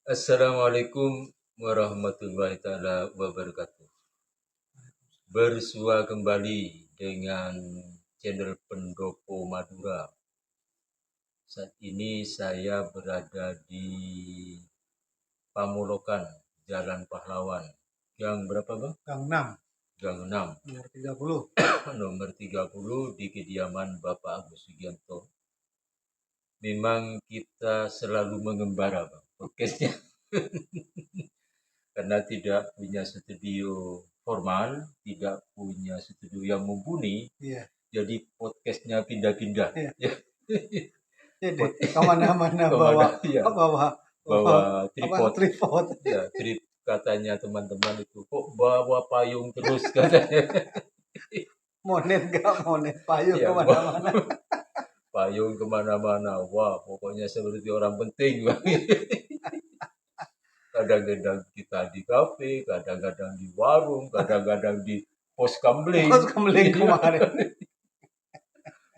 Assalamualaikum warahmatullahi taala wabarakatuh. Bersua kembali dengan channel Pendopo Madura. Saat ini saya berada di Pamulokan, Jalan Pahlawan. Gang berapa, Bang? Gang 6, Gang 6, nomor 30. nomor 30 di kediaman Bapak Agus Sugianto. Memang kita selalu mengembara, Bang, podcastnya. Karena tidak punya studio formal, tidak punya studio yang mumpuni, Iya. jadi podcastnya pindah-pindah. Iya. Ya. Jadi kemana-mana bawa Ya, bawa bawa apa tripod. tripod. Ya, katanya teman-teman itu kok bawa payung terus katanya. Monet gak monet payung Ya, kemana-mana. payung kemana-mana. Wah, pokoknya seperti orang penting. Kadang-kadang kita di kafe, kadang-kadang di warung, kadang-kadang di pos kamling. Pos kamling kemarin.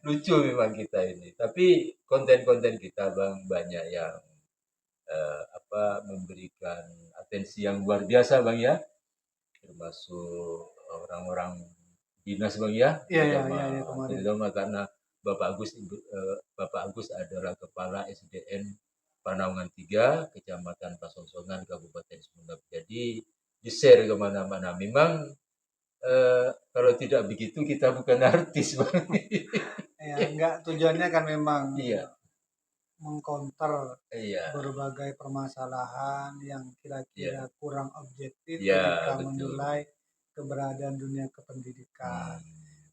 Lucu memang kita ini. Tapi konten-konten kita, Bang, banyak yang memberikan atensi yang luar biasa, Bang, ya. Termasuk orang-orang dinas, Bang, ya. Iya kemarin. Terutama karena Bapak Agus adalah kepala SDN Panaungan 3, Kecamatan Pasongsongan, Kabupaten Sumeneb. Jadi di-share kemana-mana. Memang kalau tidak begitu kita bukan artis, Bang. Ya, enggak, tujuannya kan memang Iya. mengcounter Iya. berbagai permasalahan yang kira-kira kurang objektif Ya, ketika betul. menilai keberadaan dunia kependidikan.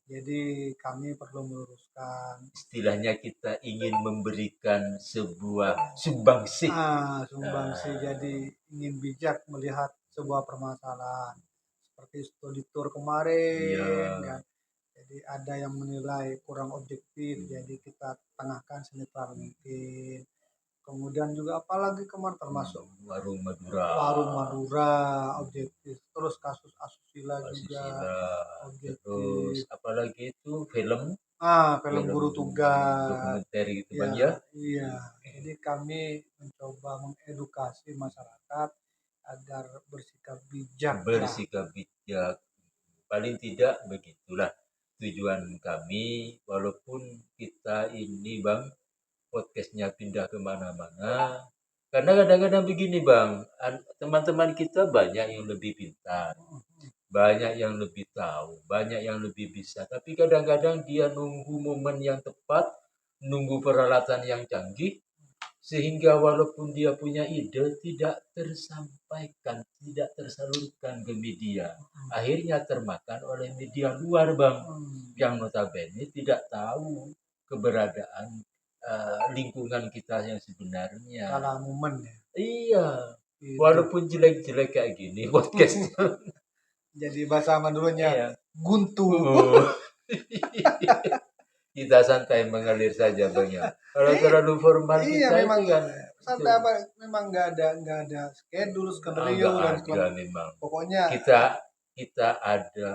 Jadi kami perlu meluruskan. Istilahnya kita ingin memberikan sebuah sumbangsih. Sumbangsih. Jadi ingin bijak melihat sebuah permasalahan. Seperti studi tour kemarin, kan. Jadi ada yang menilai kurang objektif, jadi kita tengahkan senetral mungkin. Kemudian juga apalagi kemarin termasuk Warung Madura objektif, terus kasus asusila juga objektif. Terus apalagi itu film Film guru tugas dokumenter gitu, Bang, ya. ya. Iya, jadi kami mencoba mengedukasi masyarakat agar bersikap bijak. Paling tidak begitulah tujuan kami, walaupun kita ini, Bang, podcastnya pindah kemana-mana. Karena kadang-kadang begini, Bang, teman-teman kita banyak yang lebih pintar, banyak yang lebih tahu, banyak yang lebih bisa. Tapi kadang-kadang dia nunggu momen yang tepat, nunggu peralatan yang canggih, sehingga walaupun dia punya ide tidak tersampaikan, tidak tersalurkan ke media. Akhirnya termakan oleh media luar, Bang, yang notabene tidak tahu keberadaan lingkungan kita yang sebenarnya. Salah momen ya. Iya. Walaupun jelek-jelek kayak gini podcast. Jadi bahasa Maduranya guntu. Kita santai mengalir saja, Bang, ya. Kalau terlalu formal kita memang itu kan santai apa, memang nggak ada schedule, skenario dan memang. Pokoknya kita ada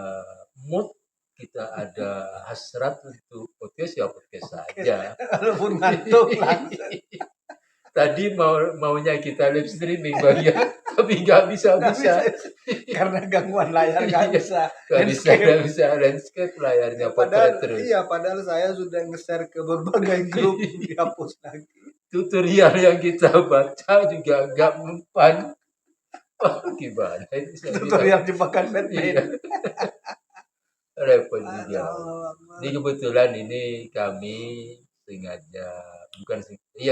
mood, kita ada hasrat untuk podcast, ya podcast saja. Walaupun ngantuk langsung. Tadi maunya kita live streaming, Bang, ya, tapi nggak bisa karena gangguan layar nggak bisa landscape layarnya potret terus. Iya, padahal saya sudah nge-share ke berbagai grup, dihapus lagi. Tutorial yang kita baca juga nggak mempan. Gimana ini? Tutorial jebakan Batman. Repot juga. Ini kebetulan ini kami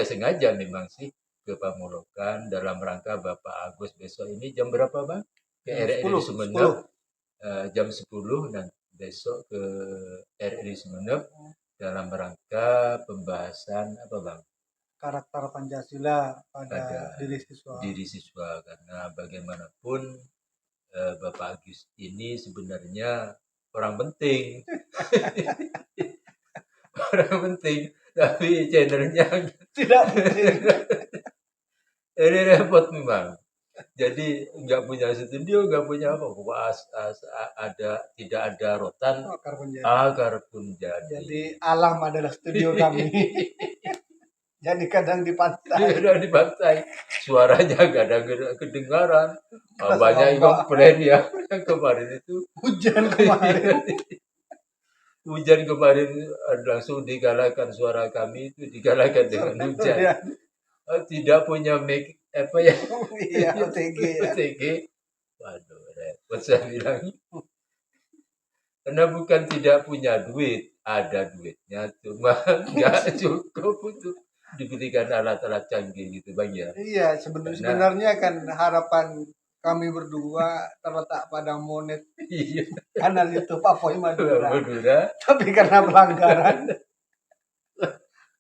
sengaja memang sih ke Pamulokan dalam rangka Bapak Agus besok ini jam berapa, Bang? Ke RRI Sumeneb. Jam 10 dan besok ke RRI Sumeneb dalam rangka pembahasan apa, Bang? Karakter Pancasila pada diri siswa. Karena bagaimanapun Bapak Agus ini sebenarnya orang penting. Orang penting, tapi channelnya tidak penting. Ini repot memang. Jadi nggak punya studio, nggak punya apa, tidak ada rotan, akar pun jadi. Jadi alam adalah studio kami. Jadi kadang di pantai. Udah di pantai, suaranya kadang kedengaran. Keras Banyak ombak. komplain ya yang kemarin itu. Hujan kemarin. Hujan kemarin langsung digalakkan suara kami itu digalakkan dengan hujan. Ya. Tidak punya mic apa ya Iya, OTG ya. OTG. Waduh, repot saya bilang. Karena bukan tidak punya duit, ada duitnya, cuma nggak cukup untuk diberikan alat-alat canggih gitu bang ya. Iya, Karena sebenarnya kan harapan kami berdua terletak pada monet iya, kanal YouTube Apoy Madura. Madura Tapi karena pelanggaran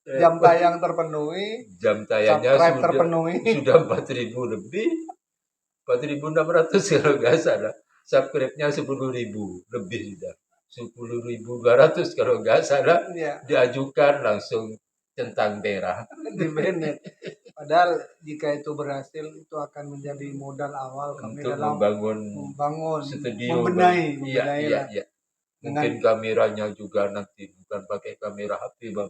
jam tayang terpenuhi, jam tayangnya subscribe terpenuhi. sudah 4.000 lebih, 4.600 kalau nggak salah. Subscribe-nya 10.000 lebih sudah. 10.200 kalau nggak salah. Iya, Diajukan langsung centang merah. di Bennett. Padahal jika itu berhasil, itu akan menjadi modal awal kami Untuk dalam membangun, studio. membenahi Iya, iya, lah. iya. Mungkin kameranya juga nanti bukan pakai kamera HP bang,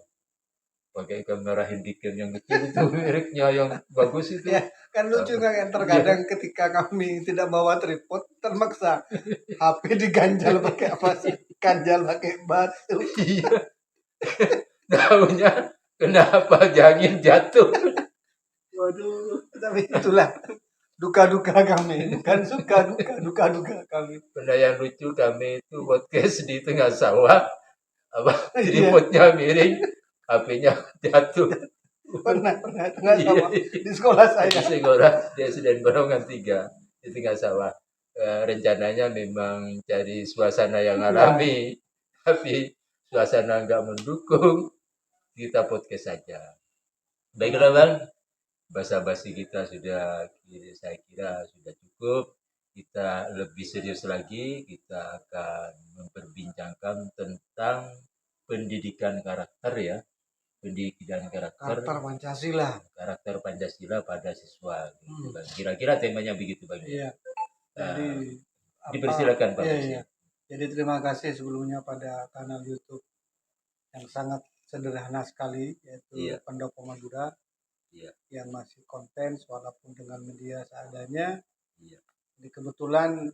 pakai kamera handycam yang kecil itu mereknya yang bagus itu. Ya, kan lucu kan terkadang ketika kami tidak bawa tripod termaksa HP diganjal pakai apa sih? Ganjal pakai batu. Iya. Tahunya kenapa jangin jatuh. Waduh. Tapi itulah duka-duka kami, bukan suka duka-duka kami. Benda yang lucu kami itu podcast di tengah sawah, apa Iya. tripodnya miring, HP-nya jatuh. Pernah tengah sawah di sekolah Di saya. sekolah di SDN Barongan 3 di tengah sawah. Rencananya memang cari suasana yang alami, tapi suasana nggak mendukung, kita podcast saja. Baiklah bang, basa-basi kita sudah, saya kira sudah cukup. Kita lebih serius lagi, kita akan memperbincangkan tentang pendidikan karakter ya, pendidikan Karakter Pancasila. karakter Pancasila pada siswa. Gitu, Bang. Kira-kira temanya begitu bang. Iya. Jadi Dipersilakan Pak. Iya. Jadi terima kasih sebelumnya pada kanal YouTube yang sangat sederhana sekali, yaitu Pendopo Madura. Yang masih konten walaupun dengan media seadanya. Jadi kebetulan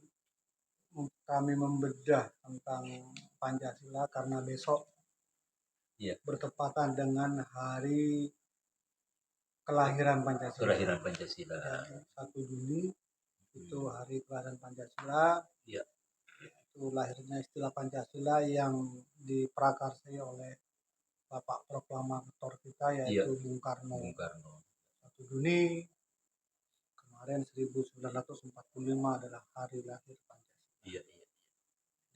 kami membedah tentang Pancasila karena besok bertepatan dengan hari kelahiran Pancasila. Jadi 1 Juni itu hari kelahiran Pancasila. Itu lahirnya istilah Pancasila yang diprakarsai oleh Bapak Proklamator kita yaitu Bung Karno. 1 Juni kemarin 1945 adalah hari lahir Pancasila.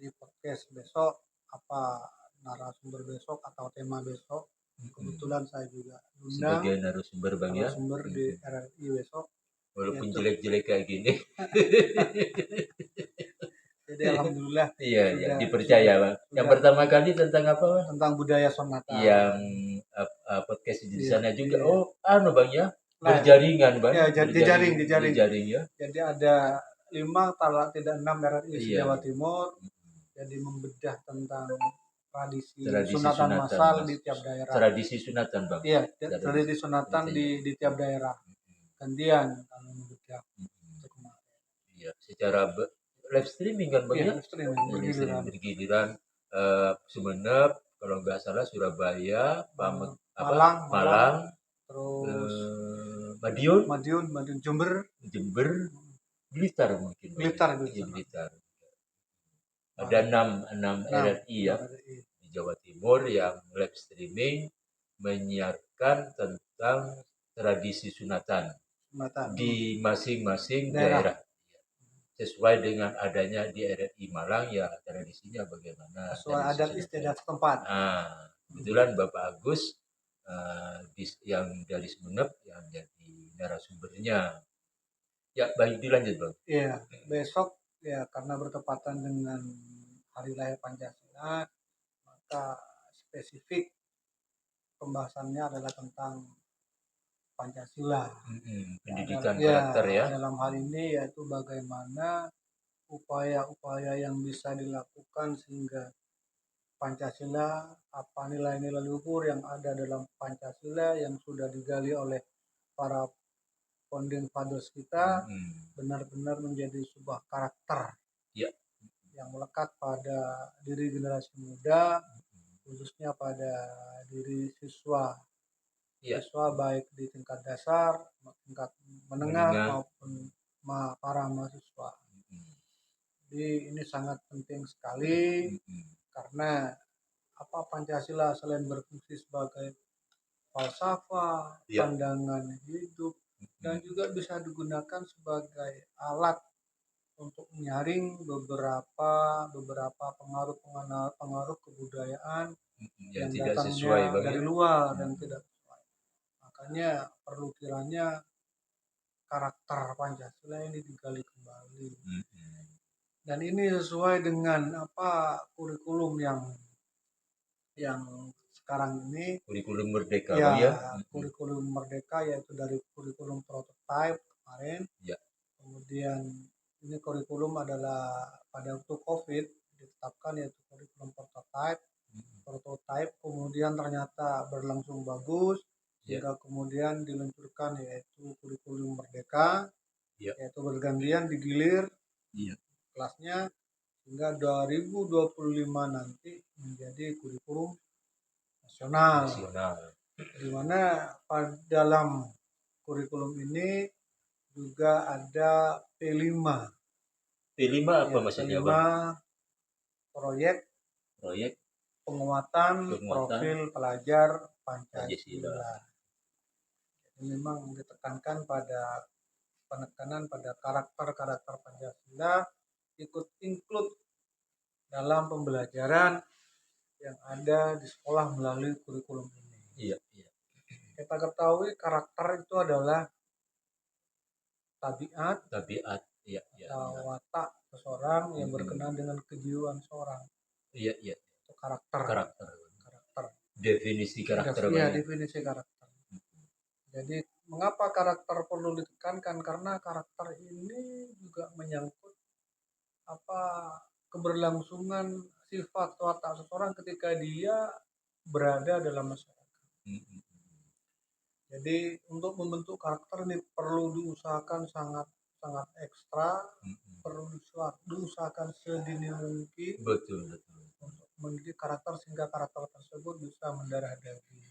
Di podcast besok apa narasumber besok atau tema besok, kebetulan saya juga undang sebagai narasumber bang ya, narasumber di RRI besok. Walaupun jelek-jelek kayak gini. Jadi alhamdulillah Iya, dipercaya bang. Yang pertama kali tentang apa bang? Tentang budaya sonata. Yang podcast di sana juga. Oh, bang ya, berjaringan bang. Ya, dijaring ya. Jadi ada 5 kalau tidak 6 RRI Jawa Timur. Jadi membedah tentang tradisi sunatan massal di tiap daerah. Tradisi sunatan bang. Iya, tradisi sunatan di tiap daerah. Gantian kami membedah. Iya, secara live streaming kan bang ya? Live streaming bergiliran. Sumeneb, kalau nggak salah Surabaya, Malang, terus Madiun, Jember, Blitar mungkin. Blitar. Ada 6 RRI ya di Jawa Timur yang live streaming menyiarkan tentang tradisi sunatan di masing-masing daerah. Sesuai dengan adanya di RRI Malang ya tradisinya bagaimana. Sesuai adat istiadat setempat. Kebetulan Bapak Agus yang dari Sumeneb yang jadi narasumbernya. Ya, baik dilanjut bang. Iya, besok ya karena bertepatan dengan hari lahir Pancasila, maka spesifik pembahasannya adalah tentang Pancasila. Pendidikan karakter ya. Dalam hal ini yaitu bagaimana upaya-upaya yang bisa dilakukan sehingga Pancasila, apa nilai-nilai luhur yang ada dalam Pancasila yang sudah digali oleh para founding fathers kita benar-benar menjadi sebuah karakter Ya. yang melekat pada diri generasi muda, khususnya pada diri siswa Ya. baik di tingkat dasar, tingkat menengah maupun para mahasiswa. Jadi ini sangat penting sekali karena Pancasila selain berfungsi sebagai falsafah, pandangan hidup, dan juga bisa digunakan sebagai alat untuk menyaring beberapa pengaruh kebudayaan yang tidak datangnya sesuai, Bang, dari luar dan tidak sesuai. Makanya perlu kiranya karakter Pancasila ini digali kembali. Dan ini sesuai dengan kurikulum yang sekarang ini, kurikulum merdeka, ya, Bang, ya. kurikulum merdeka, yaitu dari kurikulum prototype kemarin. Ya. Kemudian ini kurikulum adalah pada waktu COVID ditetapkan, yaitu kurikulum prototype. Kemudian ternyata berlangsung bagus sehingga kemudian diluncurkan yaitu kurikulum merdeka, yaitu bergantian digilir kelasnya hingga 2025 nanti menjadi kurikulum nasional. Di mana dalam kurikulum ini juga ada P5. P5 apa maksudnya, P5 Bang? proyek penguatan profil pelajar Pancasila. Memang ditekankan pada penekanan pada karakter Pancasila ikut include dalam pembelajaran yang ada di sekolah melalui kurikulum ini. Iya. Kita ketahui karakter itu adalah tabiat, atau watak seseorang yang berkenaan dengan kejiwaan seorang. Iya. Itu karakter. Definisi karakter. Definisi karakter. Jadi mengapa karakter perlu ditekankan? Karena karakter ini juga menyangkut keberlangsungan sifat watak seseorang ketika dia berada dalam masyarakat. Jadi untuk membentuk karakter ini perlu diusahakan sangat ekstra, perlu diusahakan sedini mungkin. Betul. Untuk mendidik karakter sehingga karakter tersebut bisa mendarah daging.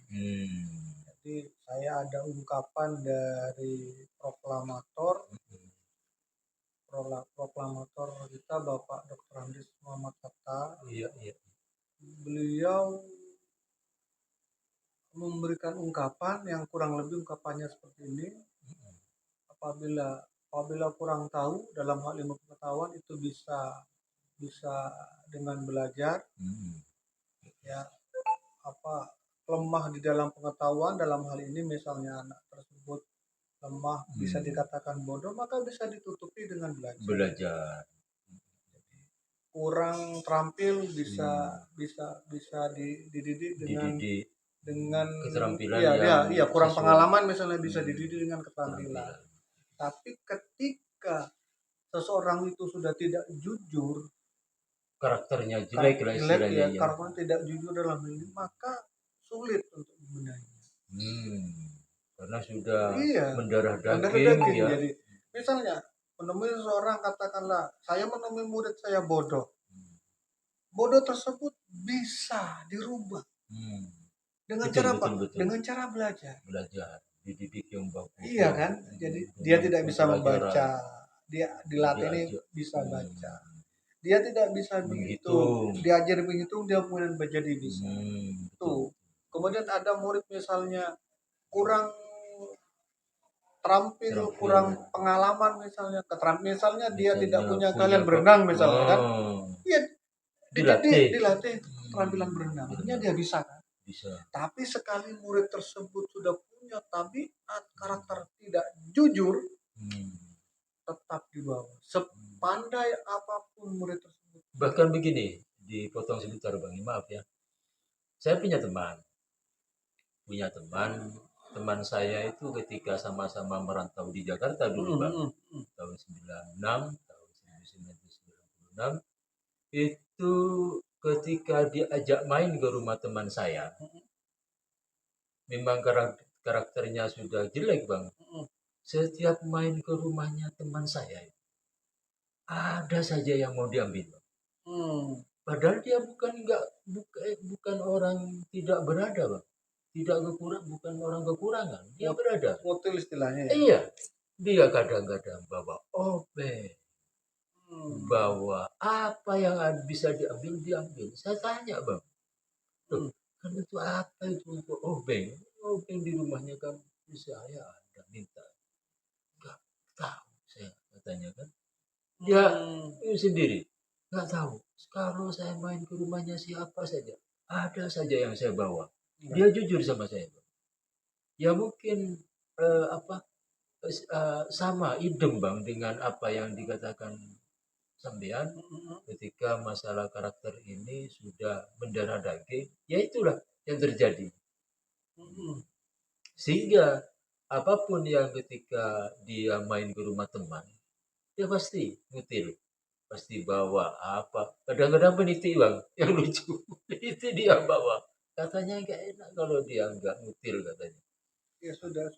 Jadi saya ada ungkapan dari proklamator kita, Bapak Dr. Andis Muhammad Hatta. Iya. Beliau memberikan ungkapan yang kurang lebih ungkapannya seperti ini. Apabila kurang tahu dalam hal ilmu pengetahuan itu bisa dengan belajar. Lemah di dalam pengetahuan dalam hal ini misalnya anak tersebut lemah bisa dikatakan bodoh, maka bisa ditutupi dengan belajar. Kurang terampil bisa dididik dengan keterampilan kurang pengalaman misalnya bisa dididik dengan keterampilan. Tapi ketika seseorang itu sudah tidak jujur, karakternya jelek karakternya tidak jujur dalam ini, maka sulit untuk membenahinya. Karena sudah mendarah daging. Ya. Jadi misalnya menemui seseorang, katakanlah saya menemui murid saya bodoh. Bodoh tersebut bisa dirubah. Dengan cara apa? Dengan cara belajar. Dididik yang bagus. Iya kan? Jadi dia tidak bisa membaca. Dia dilatih ini bisa baca. Dia tidak bisa menghitung. Diajar menghitung, dia kemudian jadi bisa. Tuh. Kemudian ada murid misalnya kurang terampil, kurang pengalaman misalnya, misalnya dia tidak punya keahlian berenang misalnya kan. Iya, dilatih keterampilan berenang. Akhirnya dia bisa kan? Bisa. Tapi sekali murid tersebut sudah punya tabiat karakter tidak jujur, tetap di bawah. Sepandai apapun murid tersebut. Bahkan begini, dipotong sebentar Bang, maaf ya. Saya punya teman saya itu ketika sama-sama merantau di Jakarta dulu Bang, tahun 96, tahun 1996 itu ketika diajak main ke rumah teman saya, memang karakternya sudah jelek bang. Setiap main ke rumahnya teman saya, ada saja yang mau diambil bang. Padahal dia bukan orang tidak berada bang, bukan orang kekurangan, dia berada. Motil istilahnya ya. Iya, dia kadang-kadang bawa obeng, bawa apa yang bisa diambil. Saya tanya bang, tuh, kan itu apa itu untuk obeng? Obeng di rumahnya kan saya ada minta, nggak tahu saya katanya kan. Dia sendiri nggak tahu. Kalau saya main ke rumahnya siapa saja, ada saja yang saya bawa. Dia jujur sama saya bang. Ya mungkin sama idem bang dengan apa yang dikatakan sampean ketika masalah karakter ini sudah mendarah daging, ya itulah yang terjadi. Sehingga apapun yang ketika dia main ke rumah teman, dia pasti ngutil, pasti bawa apa. Kadang-kadang peniti bang, yang lucu itu dia bawa. Katanya nggak enak kalau dia nggak ngutil katanya. Ya sudah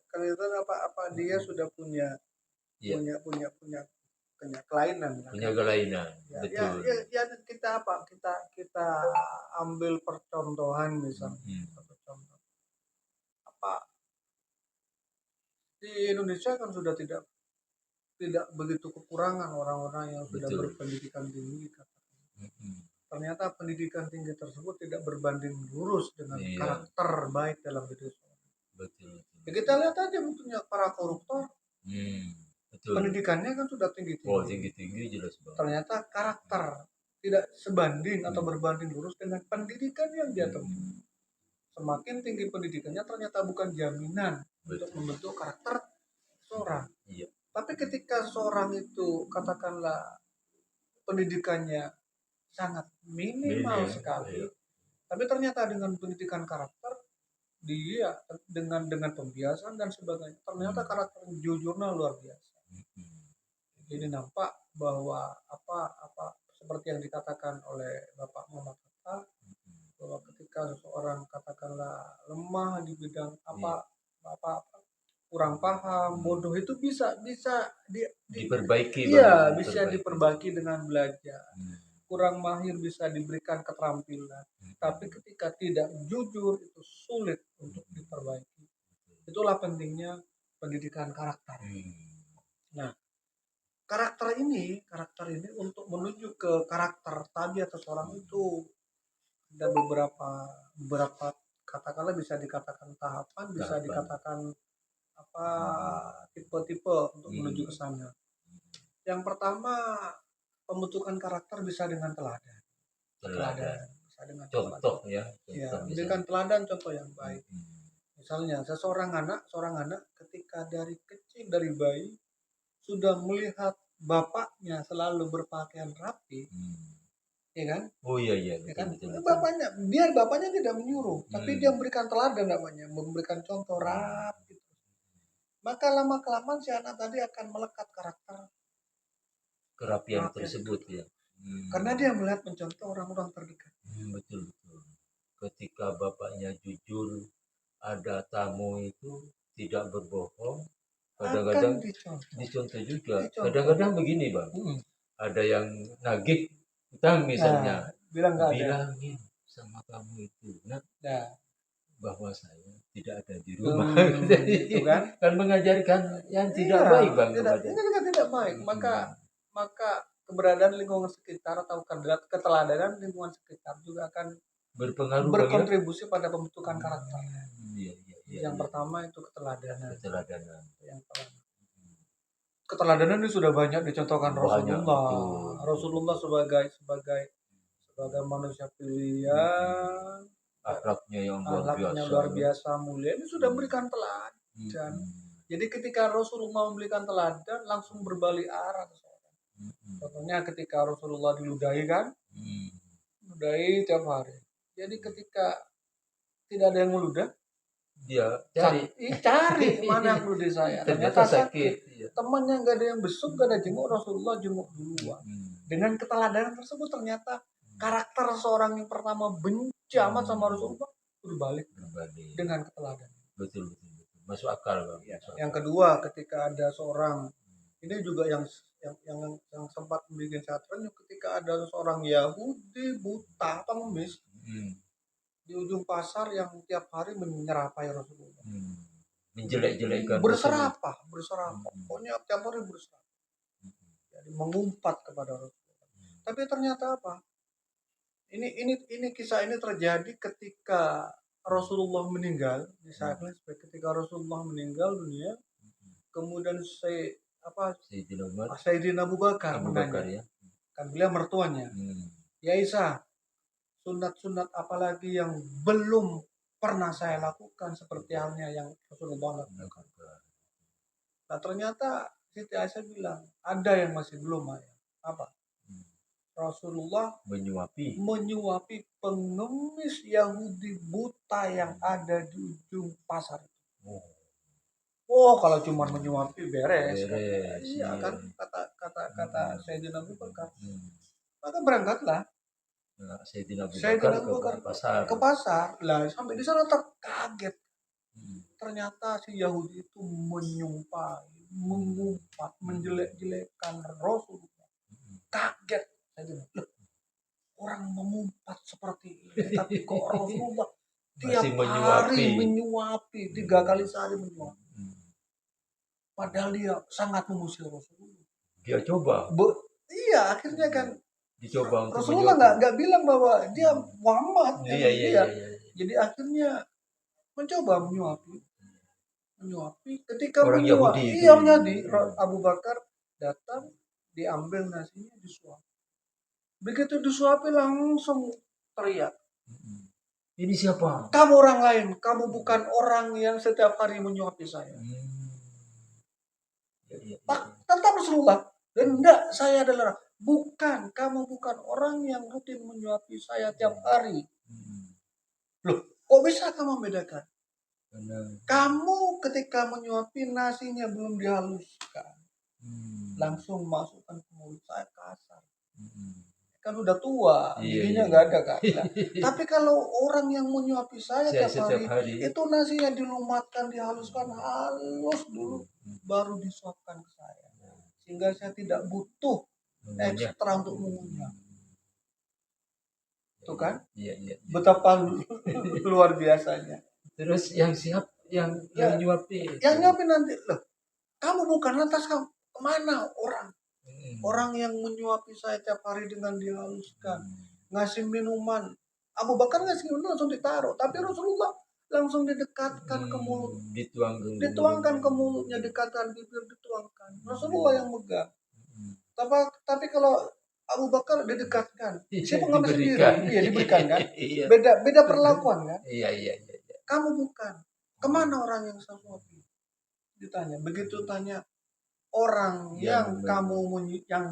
kelihatan apa dia sudah punya kelainan kan? Punya kelainan, Ya, betul. ya kita ambil percontohan misalnya. Contoh. Apa di Indonesia kan sudah tidak begitu kekurangan orang-orang yang sudah Betul. berpendidikan tinggi. Ternyata pendidikan tinggi tersebut tidak berbanding lurus dengan karakter baik dalam diri seorang. Betul. Ya, kita lihat aja bentuknya para koruptor. Betul. Pendidikannya kan sudah tinggi-tinggi. Oh, tinggi-tinggi jelas banget. Ternyata karakter tidak sebanding atau berbanding lurus dengan pendidikan yang dia tempuh. Semakin tinggi pendidikannya ternyata bukan jaminan untuk membentuk karakter seorang. Iya. Tapi ketika seorang itu katakanlah pendidikannya sangat minimal sekali, tapi ternyata dengan pendidikan karakter dia dengan pembiasan dan sebagainya, ternyata karakter jujurnya luar biasa. Jadi nampak bahwa apa seperti yang dikatakan oleh Bapak Muhammad Hatta, bahwa ketika seseorang katakanlah lemah di bidang apa kurang paham, bodoh itu bisa diperbaiki. Iya, bisa diperbaiki dengan belajar. Kurang mahir bisa diberikan keterampilan. Tapi ketika tidak jujur itu sulit untuk diperbaiki. Itulah pentingnya pendidikan karakter. Nah, karakter ini untuk menuju ke karakter tabiat seseorang itu ada beberapa katakanlah bisa dikatakan tahapan, bisa dikatakan tipe-tipe untuk menuju ke sana. Yang pertama, pembentukan karakter bisa dengan teladan. Bisa dengan contoh ya. Dengan teladan contoh yang baik. Misalnya seorang anak ketika dari kecil, dari bayi sudah melihat bapaknya selalu berpakaian rapi, ya kan? Oh iya, ya kan? Bapaknya tidak menyuruh, tapi dia memberikan teladan namanya, memberikan contoh rapi. Maka lama-kelamaan si anak tadi akan melekat karakter kerapian tersebut ya. Karena dia melihat mencontoh orang-orang terdekat. Betul. Ketika bapaknya jujur, ada tamu itu tidak berbohong, kadang-kadang dicontoh juga. Kadang-kadang begini bang, ada yang nagih utang misalnya, bilangin sama kamu itu bahwa saya tidak ada di rumah. Itu kan mengajarkan yang tidak baik bang. Tidak baik. Maka keberadaan lingkungan sekitar atau keteladanan lingkungan sekitar juga akan berkontribusi pada pembentukan karakter. Yang pertama itu keteladanan. Yang pertama. Keteladanan ini sudah banyak dicontohkan Rasulullah. Rasulullah sebagai manusia pilihan, akhlaknya yang luar biasa mulia, ini sudah memberikan teladan. Jadi ketika Rasulullah memberikan teladan, langsung berbalik arah. Contohnya ketika Rasulullah diludahi kan, ludahi tiap hari. Jadi ketika tidak ada yang meludah, dia cari mana yang meludahi saya. Ternyata sakit. Temannya nggak ada yang besuk, nggak ada jenguk, Rasulullah jenguk duluan. Dengan keteladanan tersebut ternyata Karakter seorang yang pertama benci amat sama Rasulullah berbalik Berbalik. dengan keteladanan. Betul, betul, betul. Masuk akal, Bang. Ya. Masuk Yang akal. kedua, ketika ada seorang ini juga yang sempat membuat saya terenyuh ketika ada seorang Yahudi buta pengemis di ujung pasar yang tiap hari menyerapai Rasulullah. Menjelek-jelekkan Berserapah. Rasulullah. Pokoknya tiap hari berserapah. Jadi mengumpat kepada Rasulullah. Tapi ternyata apa? Ini kisah ini terjadi ketika Rasulullah meninggal. Misalnya ketika Rasulullah meninggal dunia, kemudian Sayyidina Abu Bakar menanya, ya. kan beliau mertuanya, ya Isa, sunat-sunat apalagi yang belum pernah saya lakukan seperti halnya yang Rasulullah lakukan. Nah ternyata Siti Aisyah bilang ada yang masih belum, ayah. Apa? Rasulullah menyuapi pengemis Yahudi buta yang ada di ujung pasar. Oh, kalau cuma menyuapi beres. Iya kan, kata Sayyidina Abu Bakar. Maka berangkatlah Sayyidina Abu Bakar ke pasar. Lah sampai di sana terkaget. Ternyata si Yahudi itu menyumpai, mengumpat, menjelek-jelekkan Rasulullah. Kaget. Orang mengumpat seperti ini, tapi kok Rasulullah tiap hari menyuapi, 3 kali sehari menyuapi. Padahal dia sangat mengusir Rasulullah. Dia coba. Iya, akhirnya kan dicoba untuk Rasulullah nggak bilang bahwa dia Muhammad. Iya. Jadi akhirnya mencoba menyuapi. Ketika orang menyuapi, Yahudi Abu Bakar datang, diambil nasinya, disuap. Begitu disuapi langsung teriak. Ini siapa? Kamu orang lain, kamu bukan orang yang setiap hari menyuapi saya. Tetap Rasulullah. Dan enggak, saya adalah bukan, kamu bukan orang yang rutin menyuapi saya tiap hari. Loh, kok bisa kamu membedakan? Kamu ketika menyuapi nasinya belum dihaluskan, langsung masukkan ke mulut saya kasar. Kan udah tua, giginya nggak ada kan. Nah, tapi kalau orang yang menyuapi saya tiap hari, itu nasinya dilumatkan, dihaluskan halus dulu, baru disuapkan ke saya, sehingga saya tidak butuh ekstra untuk mengunyah. Itu kan? Iya. Betapa luar biasanya. Terus yang nyuapi? Yang nyuapi nanti loh. Kamu bukan, lantas kamu kemana orang? Orang yang menyuapi saya tiap hari dengan dihaluskan, ngasih minuman. Abu Bakar ngasih minuman langsung ditaruh, tapi Rasulullah langsung didekatkan ke mulut, dituangkan ke mulutnya, dekatkan bibir, dituangkan. Rasulullah yang megang. Tapi kalau Abu Bakar didekatkan, siapa ngambil sendiri? Iya, diberikan kan? Beda perlakuan kan? Iya. Kamu bukan. Kemana orang yang saya suapi? Ditanya. Begitu tanya, orang yang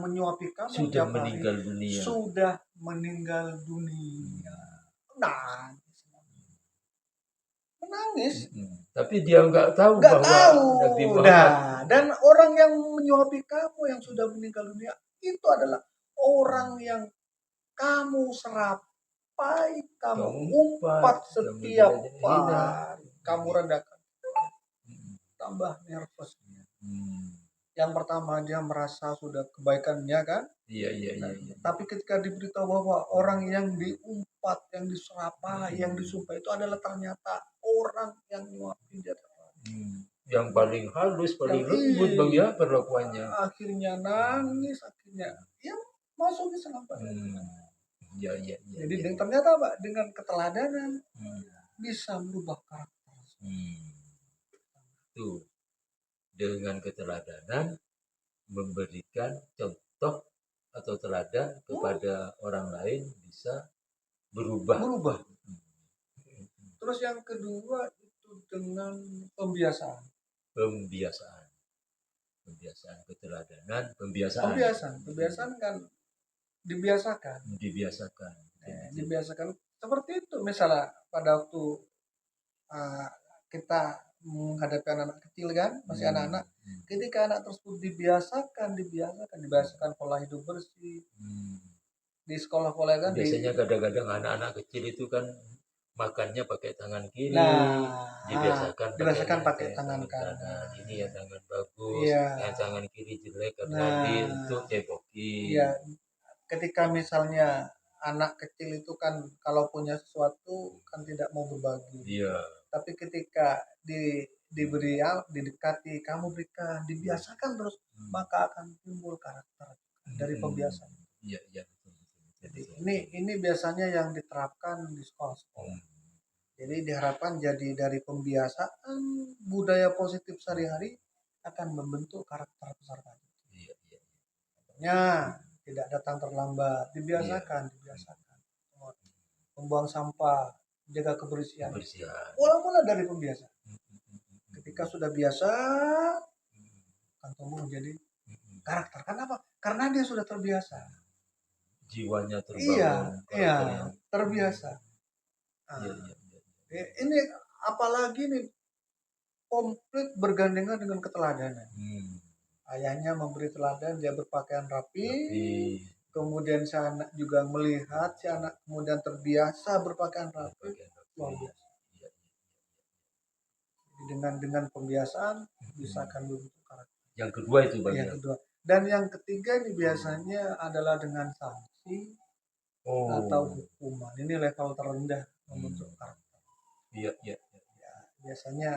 menyuapi kamu sudah meninggal dunia. Sudah meninggal dunia. Menangis. Tapi dia nggak tahu bahwa Nabi Muhammad. Dan orang yang menyuapi kamu yang sudah meninggal dunia itu adalah orang yang kamu serapai, kamu umpat setiap hari, kamu rendahkan. Tambah nervous. Yang pertama dia merasa sudah kebaikannya kan? Iya. Tapi ketika diberitahu bahwa orang yang diumpat, yang diserapai, yang disumpah itu adalah ternyata orang yang nyuapin dia. Yang paling halus, paling lembut Bang ya perlakuannya. Akhirnya nangis, ya masuk Islam Pak. Iya. Jadi ternyata Pak, dengan keteladanan bisa merubah karakter. Tuh. Dengan keteladanan memberikan contoh atau teladan kepada orang lain bisa berubah. Terus yang kedua itu dengan pembiasaan keteladanan, pembiasaan kan dibiasakan seperti itu. Misalnya pada waktu kita menghadapi anak kecil kan, masih anak-anak, ketika anak tersebut dibiasakan pola hidup bersih, di sekolah volley kan Biasanya kadang-kadang anak-anak kecil itu kan makannya pakai tangan kiri, nah pakainya dibiasakan pakai kayak tangan tangan kanan. Ini kanan. ya tangan bagus, Iya. yang tangan kiri jelek karena untuk Nah, iya, cebokin. ketika misalnya anak kecil itu kan kalau punya sesuatu kan tidak mau berbagi. Iya. Tapi ketika diberi didekati, kamu berikan, dibiasakan terus, maka akan timbul karakter dari pembiasaan. Iya, iya, betul, betul, betul, Jadi betul, ini biasanya yang diterapkan di sekolah-sekolah. Hmm, Jadi diharapkan jadi dari pembiasaan budaya positif sehari-hari akan membentuk karakter besar tadi. iya, iya, Contohnya tidak datang terlambat, iya. dibiasakan. Membuang sampah, jaga kebersihan. Kebersihan. Mula-mula dari pembiasaan. Hmm, hmm, hmm, hmm, Ketika sudah biasa, hmm, akan tumbuh menjadi hmm. karakter. Kenapa? Karena dia sudah terbiasa. Jiwanya Iya, terbangun, iya, karakter yang terbiasa. iya, Nah, iya, iya. ini apalagi nih komplit bergandengan dengan keteladanan. Hmm, Ayahnya memberi teladan, dia berpakaian rapi, tapi kemudian si anak juga melihat, si anak kemudian terbiasa berpakaian rapi, berpakaian luar rapi. biasa. Iya, Jadi dengan pembiasaan bisa hmm. akan membentuk karakter. Yang kedua itu Bang Yang ya. kedua. Dan yang ketiga ini biasanya adalah dengan sanksi atau Oh, hukuman. Ini level terendah membentuk hmm. karakter. Iya, iya, iya. Ya, biasanya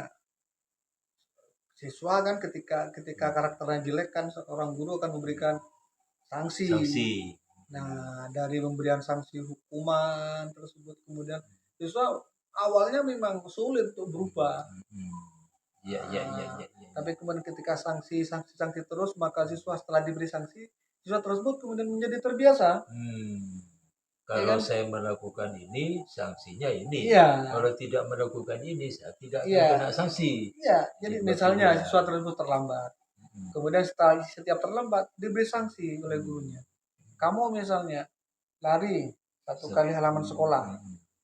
siswa kan ketika karakternya jelek kan seorang guru akan memberikan sanksi. Sanksi. Nah, dari pemberian sanksi hukuman tersebut kemudian siswa awalnya memang sulit untuk berubah. Hmm. Iya, iya, iya, Ah, iya, iya. tapi kemudian ketika sanksi terus, maka siswa setelah diberi sanksi, siswa tersebut kemudian menjadi terbiasa, Hmm. ya Kalau kan? saya melakukan ini, sanksinya ini. Iya, Kalau tidak melakukan ini, saya tidak akan iya, kena sanksi. iya. Jadi Seperti misalnya ya. siswa tersebut terlambat, Hmm. kemudian setelah setiap terlambat diberi sanksi oleh gurunya. Kamu misalnya lari satu kali halaman sekolah,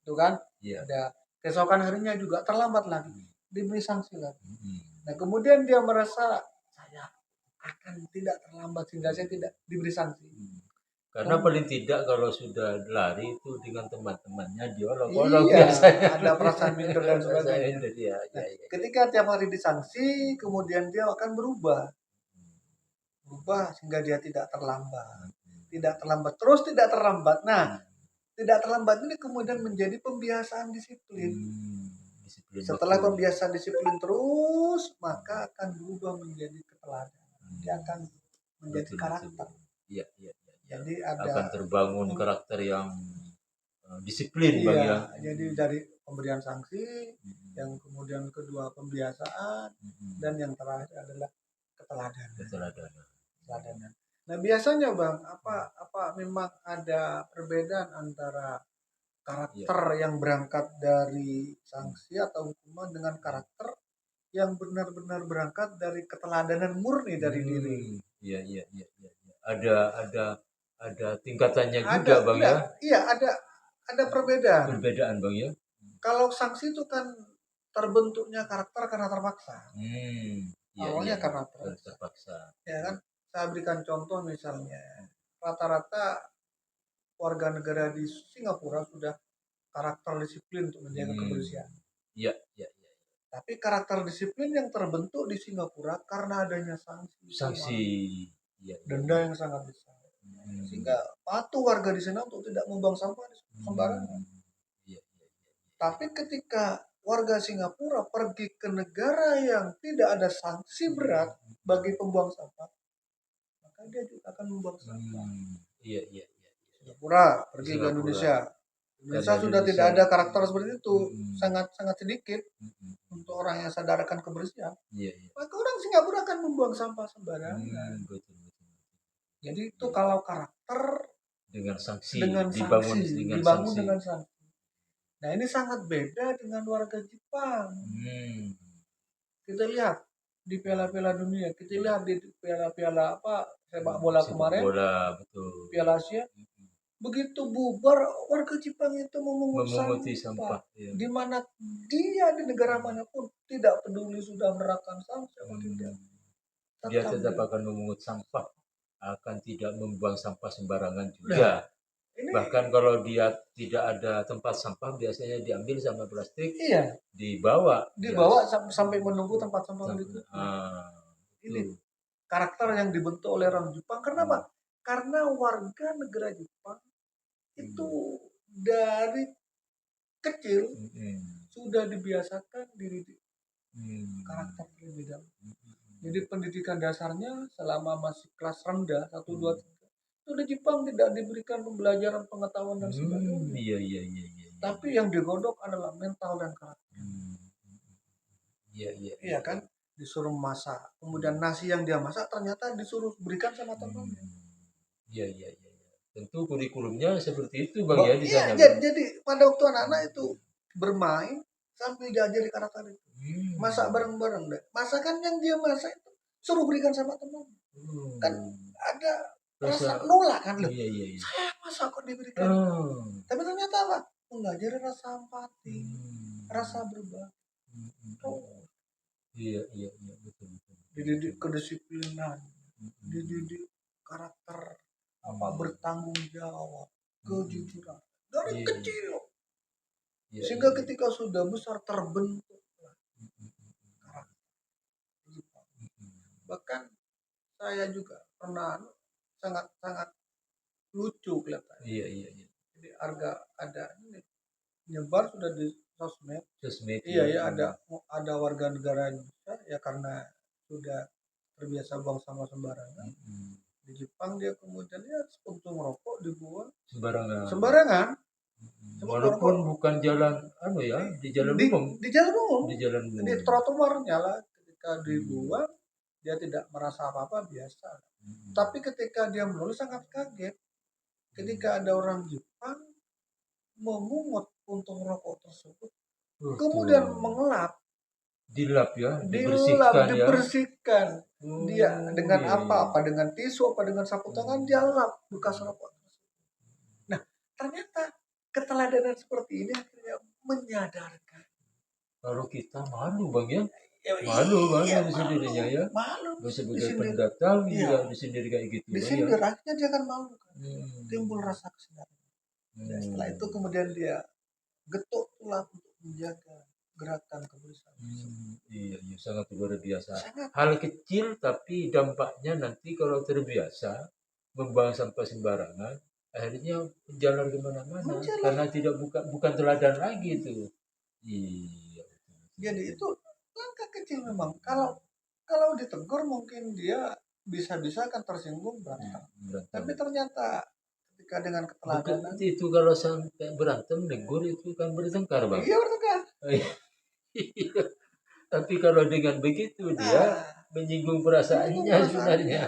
itu kan? Iya. Ada keesokan harinya juga terlambat lagi, diberi sanksi lagi. Hmm. Nah kemudian dia merasa saya akan tidak terlambat sehingga saya tidak diberi sanksi. Karena paling tidak kalau sudah lari itu dengan teman-temannya diolok-olok Iya, biasanya. ada perasaan minder dan Saya sebagainya. itu dia. Ya, Nah, ya, ya. ketika tiap hari disanksi, kemudian dia akan berubah sehingga dia tidak terlambat, tidak terlambat, terus tidak terlambat. Nah, tidak terlambat ini kemudian menjadi pembiasaan disiplin. Disiplin Setelah waktu. pembiasaan disiplin terus, maka akan berubah menjadi keteladanan. Dia akan menjadi Betul, karakter. betul. Iya, iya, iya. Jadi ada Akan terbangun karakter yang disiplin Bang ya. jadi dari pemberian sanksi, yang kemudian kedua pembiasaan, dan yang terakhir adalah keteladanan. Keteladanan. Nah biasanya Bang, apa memang ada perbedaan antara karakter yang berangkat dari sanksi atau hukuman dengan karakter yang benar-benar berangkat dari keteladanan murni dari diri. Iya, iya, iya, iya. Ada tingkatannya Ada, juga Bang ya. iya ada perbedaan. Perbedaan Bang ya. Kalau sanksi itu kan terbentuknya karakter karena terpaksa. Iya, Awalnya iya, karena terpaksa. ya kan. Saya berikan contoh misalnya, rata-rata warga negara di Singapura sudah karakter disiplin untuk menjaga kebersihan. Iya, iya, iya. Tapi karakter disiplin yang terbentuk di Singapura karena adanya sanksi, Sanksi, iya, denda yang sangat besar. Sehingga patuh warga di sana untuk tidak membuang sampah sembarangan. Iya, iya. Tapi ketika warga Singapura pergi ke negara yang tidak ada sanksi berat bagi pembuang sampah, maka dia juga akan membuang sampah. Iya, iya, iya. Singapura pergi ke Indonesia. Indonesia sudah tidak ada karakter seperti itu, sangat sedikit untuk orang yang sadarkan kebersihan. Iya, iya. Maka orang Singapura akan membuang sampah sembarangan. Betul. Jadi itu kalau karakter Dengan sanksi, dibangun sanksi. dengan sanksi. Nah ini sangat beda dengan warga Jepang. Kita lihat di piala-piala dunia, kita lihat di piala-piala sepak bola kemarin, betul. Piala Asia. Begitu bubar warga Jepang itu memunguti sampah. Ya. Di mana dia di negara manapun tidak peduli sudah menerapkan sanksi atau tidak. Dia tetap akan memungut sampah, akan tidak membuang sampah sembarangan juga. Nah, Ini Bahkan kalau dia tidak ada tempat sampah biasanya diambil sama plastik, iya, dibawa dibawa sampai menunggu tempat sampah sampai berikutnya. Ini itu. karakter yang dibentuk oleh orang Jepang. Kenapa? Hmm. Karena warga negara Jepang itu dari kecil Hmm. sudah dibiasakan dididik Hmm. karakter terlebih dahulu. Jadi pendidikan dasarnya selama masih kelas rendah 1, 2, 3 itu di Jepang tidak diberikan pembelajaran pengetahuan dan sebagainya. Iya, iya, iya, iya, iya. Tapi yang digodok adalah mental dan karakter. Hmm. Iya, iya, Iya kan? Disuruh masak. Kemudian nasi yang dia masak ternyata disuruh berikan sama temannya. Iya, iya, iya, iya. Tentu kurikulumnya seperti itu Bang ya di Iya, sana Bang. jadi pada waktu anak-anak itu bermain sambil diajari karakter itu. Masak bareng-bareng deh. Masakan yang dia masak itu suruh berikan sama temannya. Kan ada rasa nolak kan loh. Iya, iya, iya. Saya masak kok diberikan. Tapi ternyata apa? Mengajari rasa empati, rasa berbagi. Oh, Iya, iya, iya, betul, betul. dididik kedisiplinan, dididik karakter bertanggung jawab, kejujuran dari Iya, kecil. iya, Sehingga iya. ketika sudah besar terbentuk karakter. Bahkan saya juga pernah sangat-sangat lucu kelihatannya. Iya, iya, iya. Jadi harga ada ini nyebar sudah di sosmed. Sosmed. Iya ya, ada warga negara Indonesia ya karena sudah terbiasa buang sampah sembarangan. Di Jepang dia kemudian ya sepuntung rokok dibuang sembarangan. Walaupun bukan jalan ya, di jalan umum. Di jalan umum. Di jalan umum. Di trotoarnya lah ketika dibuang dia tidak merasa apa-apa, biasa. Tapi ketika dia menulis sangat kaget ketika ada orang Jepang memungut puntung rokok tersebut, kemudian mengelap, dilap ya, dibersihkan dibersihkan ya. dia dengan Iya, apa dengan tisu, apa dengan sapu tangan, dia lap bekas rokok. Nah, ternyata keteladanan seperti ini akhirnya menyadarkan. Kalau kita malu Bang ya, Malu sendirinya ya, malu sebagai pendatang iya. di sendiri kayak gitu. Disindir, akhirnya dia akan malu kan. Timbul Hmm. rasa kesadaran. Setelah itu kemudian dia getuk tulang untuk menjaga gerakan kebersihan. Iya, iya, sangat luar biasa. Sangat. Hal kecil tapi dampaknya nanti kalau terbiasa membuang sampah sembarangan, akhirnya jalan kemana-mana karena bukan teladan lagi itu. Iya. Jadi itu langkah kecil memang. Kalau ditegur mungkin dia bisa-bisa akan tersinggung berantem. Tapi ternyata ketika dengan keteladanan itu kalau sampai berantem negur itu kan bertengkar Bang. iya bertengkar. Tapi kalau dengan begitu dia menyinggung perasaannya sebenarnya.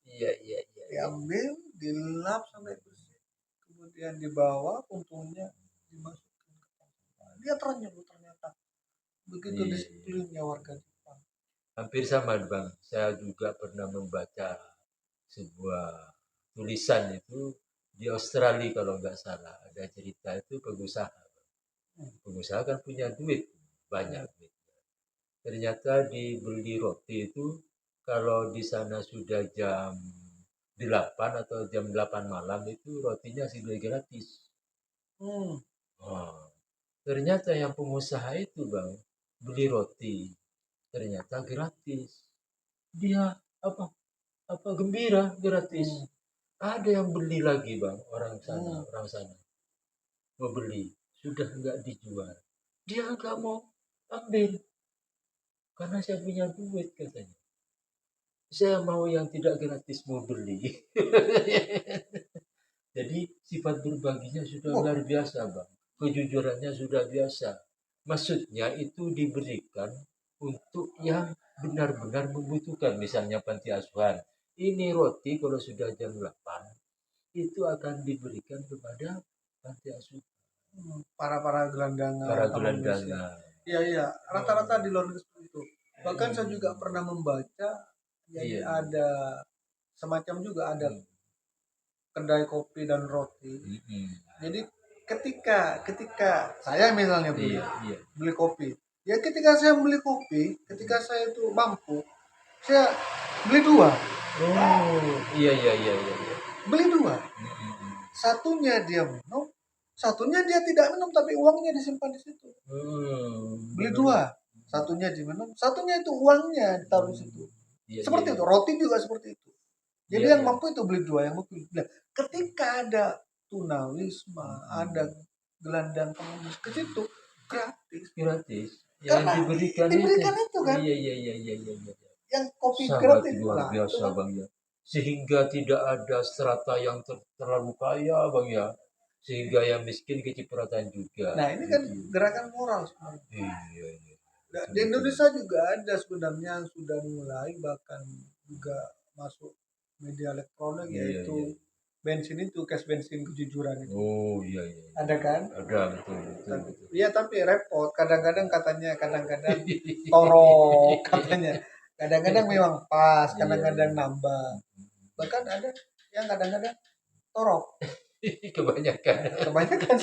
Iya, iya, iya. Diambil, dilap sampai bersih, kemudian dibawa puntungnya dimasukkan ke tempat. Dia ternyata begitu disiplinnya warga Jepang. Hampir sama Bang. Saya juga pernah membaca sebuah tulisan itu di Australia kalau nggak salah, ada cerita itu pengusaha kan punya duit banyak duit. Ternyata dibeli roti itu kalau di sana sudah jam 8 atau jam 8 malam itu rotinya sudah gratis. Ternyata yang pengusaha itu Bang beli roti ternyata gratis. Dia apa gembira gratis. Ada yang beli lagi Bang, orang sana mau beli, sudah nggak dijual, dia nggak mau ambil karena saya punya duit katanya, saya mau yang tidak gratis mau beli. Jadi sifat berbaginya sudah luar biasa Bang, kejujurannya sudah biasa, maksudnya itu diberikan untuk yang benar-benar membutuhkan, misalnya panti asuhan. Ini roti kalau sudah jam 8 itu akan diberikan kepada panti asuhan. Para gelandangan. Iya, rata-rata di luar negeri seperti itu. Bahkan saya juga pernah membaca, jadi ada semacam juga ada kedai kopi dan roti. Jadi ketika saya misalnya beli kopi, ya ketika saya beli kopi, ketika saya itu mampu, saya beli 2. Iya. Beli 2. satunya dia minum, satunya dia tidak minum tapi uangnya disimpan di situ. Beli benar. 2, satunya diminum, satunya itu uangnya ditaruh di situ. Iya, iya, Seperti itu, iya. roti juga seperti itu. Jadi Iya, yang iya. mampu itu beli 2, yang mampu. Nah, ketika ada tunawisma, ada gelandang pengemis ke situ gratis. Gratis. Yang Karena diberikan itu. diberikan itu kan, Iya, iya, iya, iya, iya, iya. yang kopi Sangat gratis. luar Nah, itu biasa kan. Bang ya. Sehingga tidak ada strata yang terlalu kaya Bang ya. Sehingga yang miskin kecipratan juga. Nah, ini kan Gitu. gerakan moral sebenarnya. Iya, iya. Nah, Betul, di betul. Indonesia juga ada sebenarnya yang sudah mulai bahkan juga masuk media elektronik Iya, yaitu iya. bensin itu, cash bensin kejujuran itu. Oh iya, iya. Ada kan? Ada, betul, betul, betul. Iya tapi repot. Kadang-kadang katanya kadang-kadang torok katanya. Kadang-kadang memang pas, Iya, kadang-kadang iya. nambah. Bahkan ada yang kadang-kadang torok. Kebanyakan. Kebanyakan.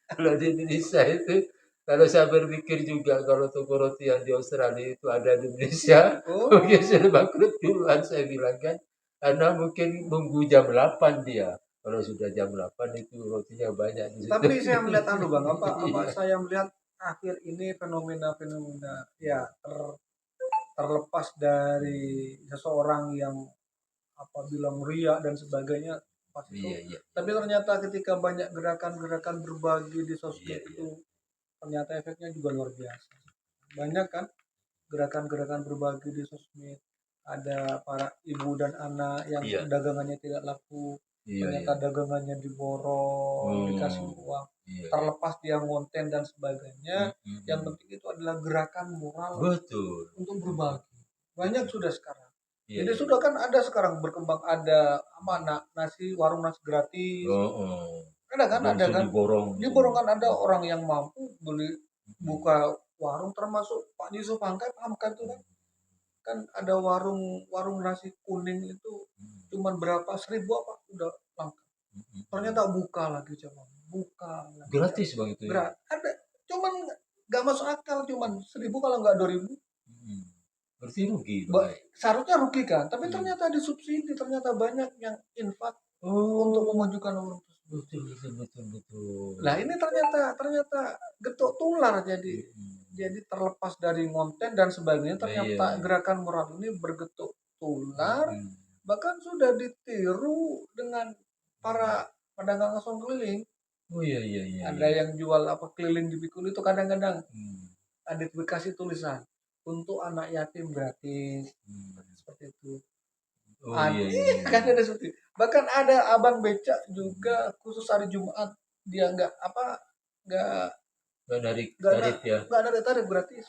Kalau di Indonesia itu, kalau saya berpikir juga kalau toko roti yang di Australia itu ada di Indonesia, Oh, mungkin sudah bangkrut duluan saya bilang kan. Karena mungkin nunggu jam 8 dia. Kalau sudah jam 8 itu rotinya banyak di situ. tapi saya melihat Bang, apa Iya, saya melihat akhir ini fenomena-fenomena ya terlepas dari seseorang yang apa bilang ria dan sebagainya pas itu. iya, iya. Tapi ternyata ketika banyak gerakan-gerakan berbagi di Iya, sosmed iya. itu ternyata efeknya juga luar biasa. Banyak kan gerakan-gerakan berbagi di sosmed. Ada para ibu dan anak yang Iya, dagangannya tidak laku, iya, iya. ternyata dagangannya diborong, dikasih Oh, uang. iya, iya. Terlepas dia ngonten dan sebagainya, yang Mm. penting itu adalah gerakan moral Betul. untuk berbagi. Banyak sudah sekarang. Iya, Jadi iya. sudah kan ada sekarang berkembang ada apa nasi warung nasi gratis. Oh, oh. Ada Langsung kan diborong. diborong kan ada orang yang mampu beli buka warung termasuk Pak Yusuf Angkai paham kan tuh kan ada warung warung nasi kuning itu cuman berapa 1.000 apa udah langka. Ternyata buka lagi coba buka lagi Gratis Bang itu ya. ada cuman nggak masuk akal cuman 1.000 kalau nggak 2.000. Mm. Berarti rugi Bang ya. Seharusnya rugi kan tapi Hmm. ternyata disubsidi ternyata banyak yang infak untuk Oh, memajukan orang tersebut. betul, betul, betul, betul. Nah ini ternyata getuk tular jadi Mm. jadi terlepas dari konten dan sebagainya Iya, iya, ternyata iya. gerakan moral ini bergetuk tular Mm. bahkan sudah ditiru dengan para pedagang asong keliling. Oh iya, iya, iya, Ada iya. yang jual apa keliling di pikul itu kadang-kadang Mm. ada dikasih tulisan untuk anak yatim gratis Mm. seperti itu. Oh iya, iya, Iya iya. kan ada seperti itu. Bahkan ada abang becak juga khusus hari Jumat dia nggak apa nggak Nggak narik nggak ada tarif ya. nggak ada tarif gratis.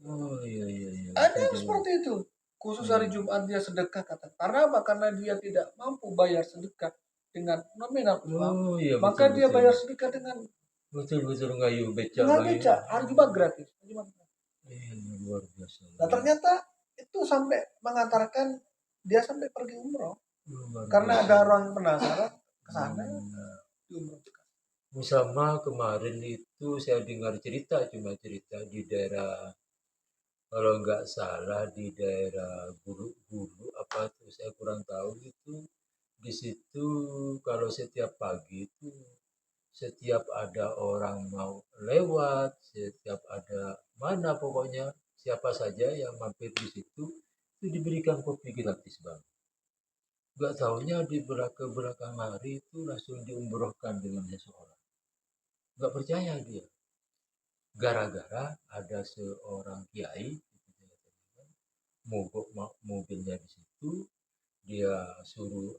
Oh iya, iya, iya. Ada Betul, yang betul. seperti itu. Khusus hari Mm. Jumat dia sedekah kata. Karena apa? Karena dia tidak mampu bayar sedekah dengan nominal uang, Oh iya, maka betul, dia betul. bayar sedekah dengan Betul, betul ngayuh becak nggak Bang ya. beca. Hari Jumat gratis. Hari Jumat gratis. Luar biasa. Nah ternyata itu sampai mengantarkan dia sampai pergi umroh. Luar Karena biasa. ada orang yang penasaran ke sana Hmm. diumrohkan. Sama kemarin itu saya dengar cerita, cuma cerita di daerah, kalau nggak salah di daerah Gulu apa tuh saya kurang tahu itu. Di situ kalau setiap pagi itu setiap ada orang mau lewat, setiap ada mana pokoknya siapa saja yang mampir di situ itu diberikan kopi gratis Bang. Nggak taunya di belakang hari itu langsung diumrohkan dengan seseorang. Nggak percaya dia. Gara-gara ada seorang kiai mogok mobilnya di situ, dia suruh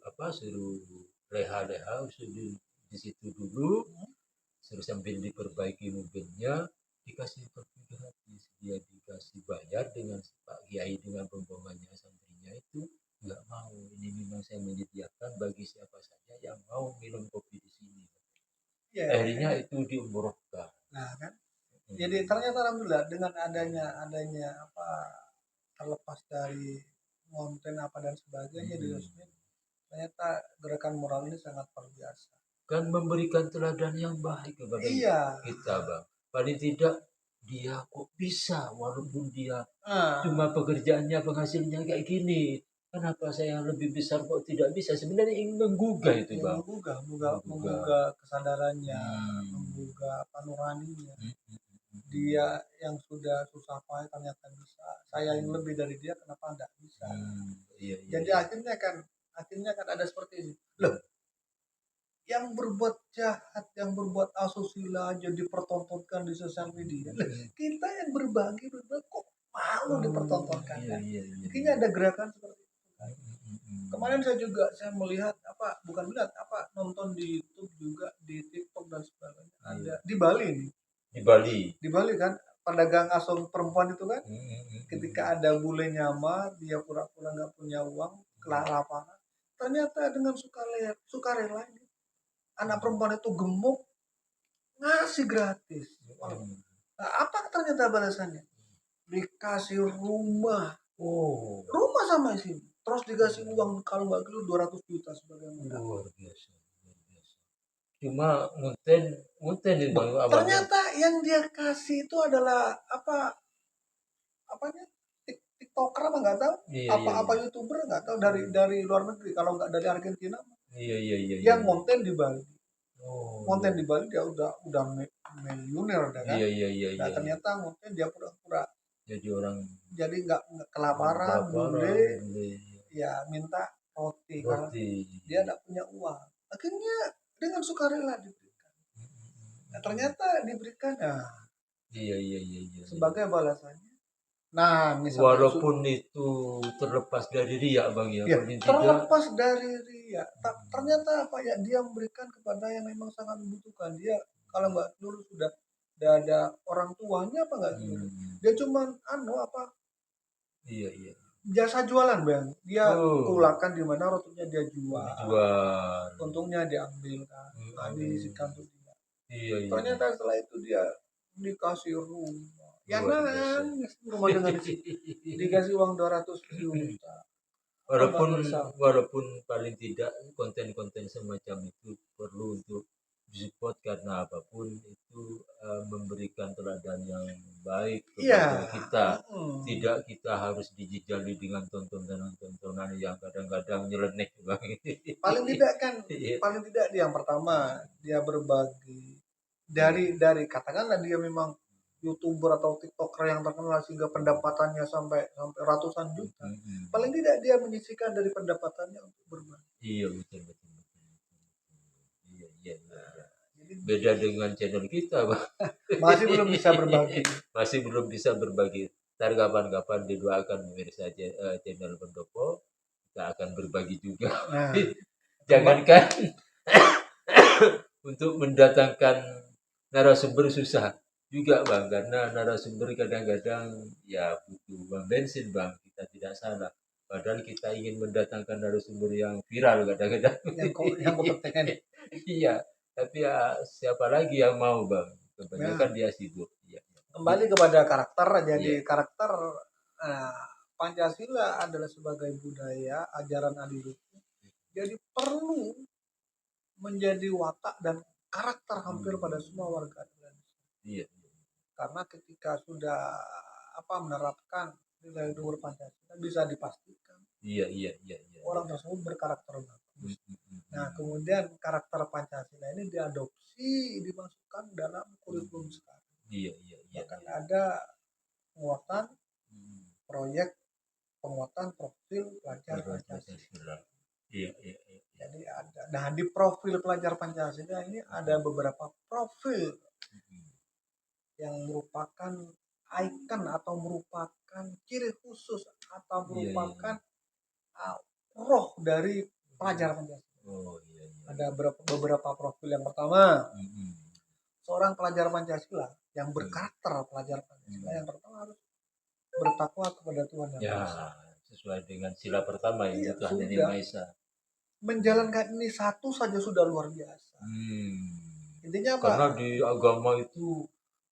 leha-leha di situ dulu, suruh sambil diperbaiki mobilnya, dikasih kopi gratis, dia dikasih bayar dengan Pak Kiai dengan rombongannya santrinya itu nggak mau. Ini memang saya menyediakan bagi siapa saja yang mau minum kopi di sini. Ya, Akhirnya itu diumrohkan. nah kan. Jadi ternyata alhamdulillah dengan adanya apa terlepas dari konten apa dan sebagainya di sosmed ternyata gerakan moral ini sangat luar biasa. Kan memberikan teladan yang baik kepada Iya. kita Bang. Paling tidak dia kok bisa walaupun dia Ah, cuma pekerjaannya penghasilnya kayak gini, kenapa saya yang lebih besar kok tidak bisa? Sebenarnya ingin menggugah itu, Ya Bang. menggugah Menggugah. kesadarannya, Hmm. menggugah apa nuraninya. Hmm, hmm, hmm, Dia yang sudah susah payah ternyata bisa. Saya yang hmm. lebih dari dia kenapa enggak bisa? Iya, iya, Jadi iya. akhirnya kan ada seperti ini. Loh, yang berbuat jahat, yang berbuat asusila aja dipertontonkan di sosial media. Loh, Hmm. kita yang berbagi kok malu dipertontonkan Iya, kan? iya, iya, Akhirnya iya. ada gerakan seperti itu kan. Hmm, hmm, hmm, Kemarin hmm. saya melihat bukan melihat nonton di YouTube juga di TikTok dan sebagainya ada Iya. di Bali nih. Di Bali. Di Bali kan pedagang aso perempuan itu kan Hmm, hmm, hmm, ketika hmm. ada bule nyamar dia pura-pura nggak punya uang ke lapangan ternyata dengan sukarela ini anak perempuan itu gemuk ngasih gratis. Wah, Hmm. nah, apa ternyata balasannya dikasih rumah Oh, rumah sama istri terus dikasih uang kalau nggak keliru 200 juta sebagai modal. luar biasa, luar biasa. Cuma ngunten, ngunten nih bang abang yang. Ternyata yang dia kasih itu adalah apanya TikToker apa nggak tahu Iya, iya, apa iya. YouTuber nggak tahu dari luar negeri kalau nggak dari Argentina Iya, iya, iya, iya, yang iya. konten di Bali Oh, iya. konten di Bali dia udah miliuner udah kan. Iya, iya, iya, Nah iya, iya. ternyata konten dia pura-pura Jadi orang jadi nggak kelaparan bule kelaparan, beli ya minta roti karena roti. dia nggak punya uang akhirnya dengan sukarela diberikan. Nah ternyata diberikan Iya, iya, iya, iya, iya. sebagai balasannya. Nah misalnya Walaupun itu terlepas dari riak bang ya, ya paling tidak. terlepas dari ria ternyata apa ya dia memberikan kepada yang memang sangat membutuhkan dia kalau nggak dulu sudah ada orang tuanya apa nggak dulu Hmm, dia cuman iya, iya. jasa jualan bang dia Oh, ulakan di mana rotinya dia jual dijual. untungnya diambil kan nah Hmm, disisikan tuh dia iya, iya, iya. ternyata setelah itu dia dikasih rumah ya Luar biasa. nangis rumah dengan isi dikasih uang 200 juta tambah Walaupun bersama. walaupun paling tidak konten-konten semacam itu perlu untuk disupport karena apapun itu memberikan teladan yang baik Iya, kepada kita. mm-mm. Tidak kita harus dijejali dengan tontonan-tontonan yang kadang-kadang nyeleneh bang. Paling tidak kan Iya. paling tidak dia yang pertama dia berbagi Iya. dari katakanlah dia memang youtuber atau tiktoker yang terkenal sehingga pendapatannya sampai sampai ratusan juta Mm-mm. paling tidak dia menyisihkan dari pendapatannya untuk berbagi. Iya, betul, betul, betul, betul, betul. Iya, iya, iya, iya. Jadi Beda dengan channel kita bang. masih belum bisa berbagi. Masih belum bisa berbagi. Ntar kapan-kapan didoakan pemirsa channel Pendopo, kita akan berbagi juga. Nah, Jangankan untuk mendatangkan narasumber susah juga bang, karena narasumber kadang-kadang ya butuh bang bensin bang, kita tidak salah. Padahal kita ingin mendatangkan narasumber yang viral kadang-kadang. yang kompeten. Iya, tapi ya siapa lagi yang mau bang? Nah, Kebanyakan dia sibuk. Iya, kembali kepada karakter jadi iya. karakter nah, Pancasila adalah sebagai budaya ajaran adiluhur jadi perlu menjadi watak dan karakter hampir pada semua warga Indonesia. Iya, Karena ketika sudah menerapkan nilai luhur Pancasila bisa dipastikan iya, iya, iya, iya, orang iya. tersebut berkarakter bagus. Mm, mm, mm, Nah, mm. kemudian karakter Pancasila ini diadopsi, dimasukkan dalam kurikulum sekarang. Iya, iya, iya, Bahkan iya. ada penguatan Mm. proyek penguatan profil pelajar Para Pancasila. Pancasila. Iya, iya, iya, iya. Jadi ada, nah di profil pelajar Pancasila ini ada beberapa profil Mm, yang merupakan ikon atau merupakan ciri khusus atau iya, iya, merupakan iya. uh, roh dari pelajar Pancasila. Oh, iya, iya, Ada iya. beberapa profil yang pertama, Mm, mm. seorang pelajar Pancasila yang Mm, berkarakter pelajar Pancasila mm. yang pertama harus bertakwa kepada Tuhan Yang Ya, Maha Esa. sesuai dengan sila pertama Iya, ini Tuhan Yang sudah Maha Esa. menjalankan ini satu saja sudah luar biasa. Intinya apa? Karena di agama itu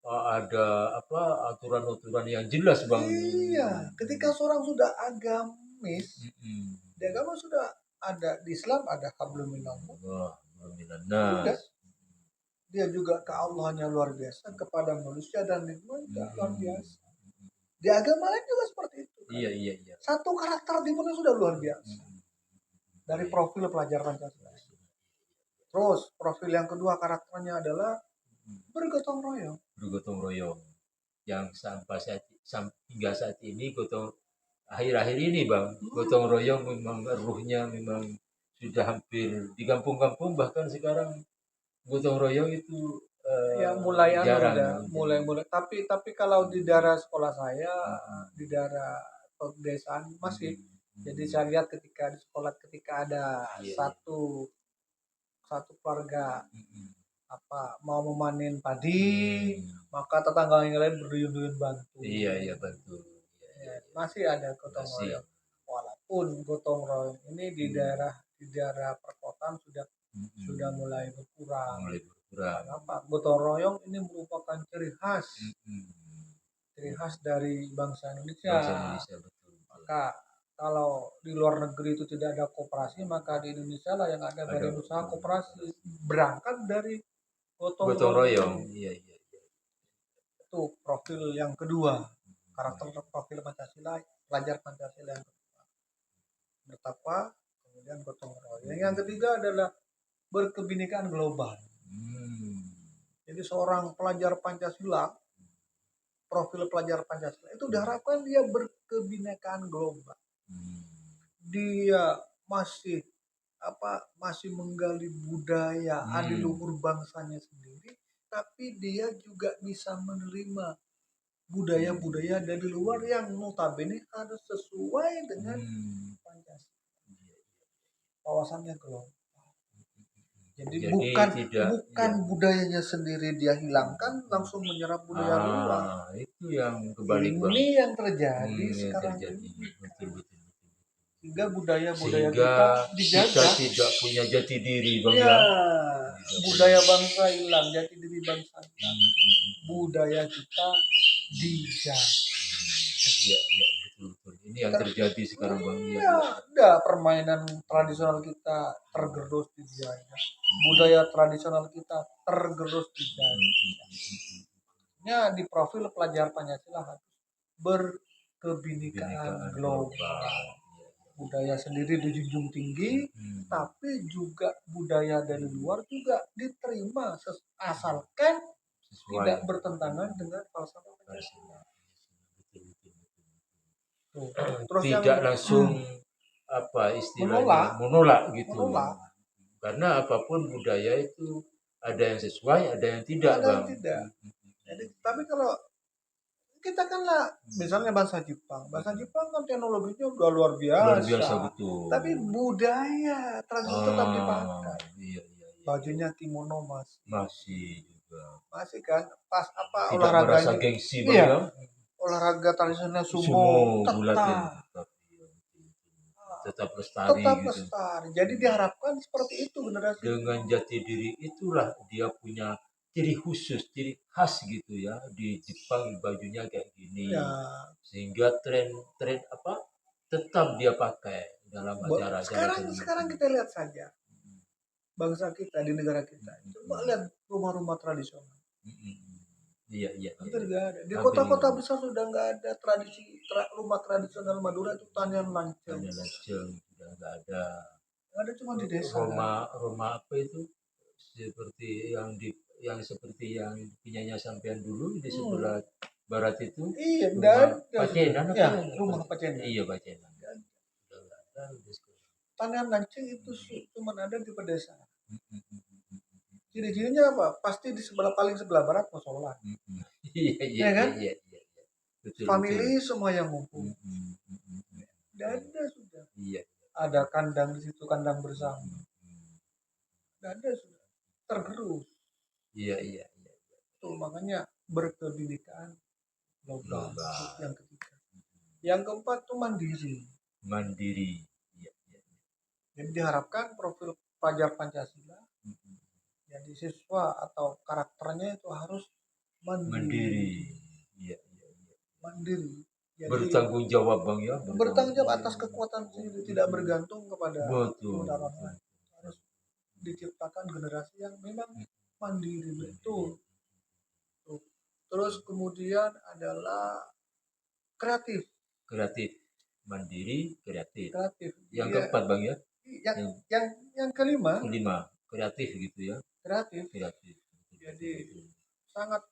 ada apa aturan-aturan yang jelas bang. Iya, ketika seorang sudah agamis, Mm-mm. di agama sudah ada di Islam ada hablum minallah. Wah, Alhamdulillah. Sudah dia juga ke Allahnya luar biasa kepada manusia dan lingkungan juga luar biasa. Di agama lain juga seperti itu. Iya, iya, iya. Satu karakter dibentuk sudah luar biasa Mm. dari profil pelajar Pancasila. Terus profil yang kedua karakternya adalah bergotong royong. Bergotong royong yang hingga saat ini akhir-akhir ini bang, gotong royong memang ruhnya memang sudah hampir di kampung-kampung, bahkan sekarang gotong royong itu Ya mulai jarang. mulai tapi kalau di daerah sekolah saya, di daerah pedesaan masih. Jadi saya lihat ketika di sekolah ketika ada Iya, satu satu keluarga iya. mau memanen padi, maka tetangga yang lain berduyun-duyun bantu. Iya, iya, betul. Ya, masih ada gotong Masih. royong. Walaupun gotong royong ini di daerah perkotaan sudah mulai berkurang. Mulai berkurang. Kenapa? Gotong royong ini merupakan ciri khas dari bangsa Indonesia. Bangsa Indonesia, betul. Maka kalau di luar negeri itu tidak ada koperasi, maka di Indonesia lah yang ada badan usaha koperasi. Berangkat dari gotong royong. Iya, iya, iya. Itu profil yang kedua, karakter profil Pancasila, pelajar Pancasila yang kedua. Bertakwa, kemudian gotong royong. Yang ketiga adalah berkebinekaan global. Jadi seorang pelajar Pancasila, profil pelajar Pancasila itu diharapkan dia berkebinekaan global. Dia masih menggali budaya adiluhur bangsanya sendiri, tapi dia juga bisa menerima budaya-budaya dari luar yang notabene harus sesuai dengan Pancasila. Wawasannya global. Jadi bukan budayanya sendiri dia hilangkan langsung menyerap budaya luar. Itu yang kebalik. Ini yang terjadi sekarang ini. Betul. Sehingga budaya-budaya kita dijaga. Tidak punya jati diri bang. Ya, budaya bangsa hilang, jati diri bangsa hilang. Budaya kita dijaga. Iya, betul. Ini yang terjadi sekarang bang. Iya, ada permainan tradisional kita tergerus dijaga. Budaya tradisional kita tergerus dijaga. Di profil pelajar Pancasila harus berkebinekaan global. Budaya sendiri dijunjung tinggi, tapi juga budaya dari luar juga diterima asalkan tidak bertentangan dengan falsafah Pancasila. Terus tidak langsung istilahnya menolak gitu. Karena apapun budaya itu ada yang sesuai, ada yang tidak, bang. Jadi, tapi kalau kita kan lah, misalnya bahasa Jepang kan teknologinya udah luar biasa, betul. tapi budaya tradisi tetap dipakai. Iya. Bajunya kimono masih juga. Masih kan, pas tidak olahraganya merasa gengsi, bang. Olahraga tradisional sumo tetap lestari. Jadi diharapkan seperti itu generasi. Dengan jati diri itulah dia punya ciri khusus, ciri khas gitu ya. Di Jepang bajunya kayak gini. Sehingga tren tetap dia pakai dalam acara. Sekarang kita lihat saja bangsa kita di negara kita. Coba lihat rumah-rumah tradisional. Iya. Hampir nggak ada. Di kota-kota besar sudah nggak ada tradisi rumah tradisional Madura itu tanian lanceng. Sudah nggak ada. Nggak ada, cuma di desa. Rumah apa itu seperti yang seperti yang punyanya sampean dulu di sebelah barat itu. Iya, Pacenan rumah Pacenan. Iya, Pacenan. Tanian lanceng itu cuma ada di pedesaan. Ciri-cirinya apa? Pasti di paling sebelah barat musola. Iya kan? Iya. Betul, family semua yang ngumpul. Dan ada sudah. Iya. Ada kandang di situ, kandang bersama. Dan ada sudah. Tergerus. Iya. Tuh makanya berkebinekaan global. Yang ketiga. Yang keempat tuh mandiri. Iya. Jadi diharapkan profil pelajar Pancasila jadi siswa atau karakternya itu harus mandiri. Iya. Mandiri. Jadi, bertanggung jawab bang ya. Bertanggung jawab atas kekuatan sendiri, tidak bergantung kepada orang lain. Harus diciptakan generasi yang memang mandiri betul. Terus kemudian adalah kreatif. mandiri, kreatif. kreatif. Yang Iya, keempat Bang ya, yang yang yang kelima kelima kreatif gitu ya, kreatif. kreatif. Jadi sangat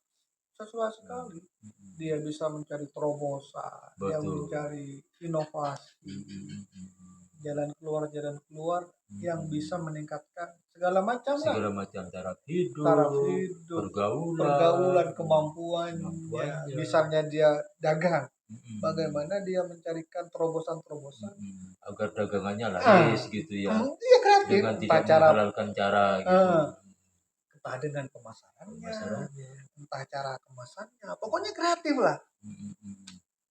sesuai Hmm, sekali. hmm, hmm. Dia bisa mencari terobosan, dia Betul. mencari inovasi, Hmm, hmm, hmm, hmm. jalan keluar yang Hmm. bisa meningkatkan segala macam lah. Segala macam taraf Taraf hidup, hidup, pergaulan, pergaulan, kemampuannya. kemampuannya. Misalnya dia dagang, Hmm, bagaimana dia mencarikan terobosan-terobosan. agar dagangannya Ah, laris gitu ya, Iya kreatif, dengan entah tidak cara menghalalkan cara gitu. entah dengan pemasarannya, Masalahnya entah cara kemasannya, pokoknya kreatif lah.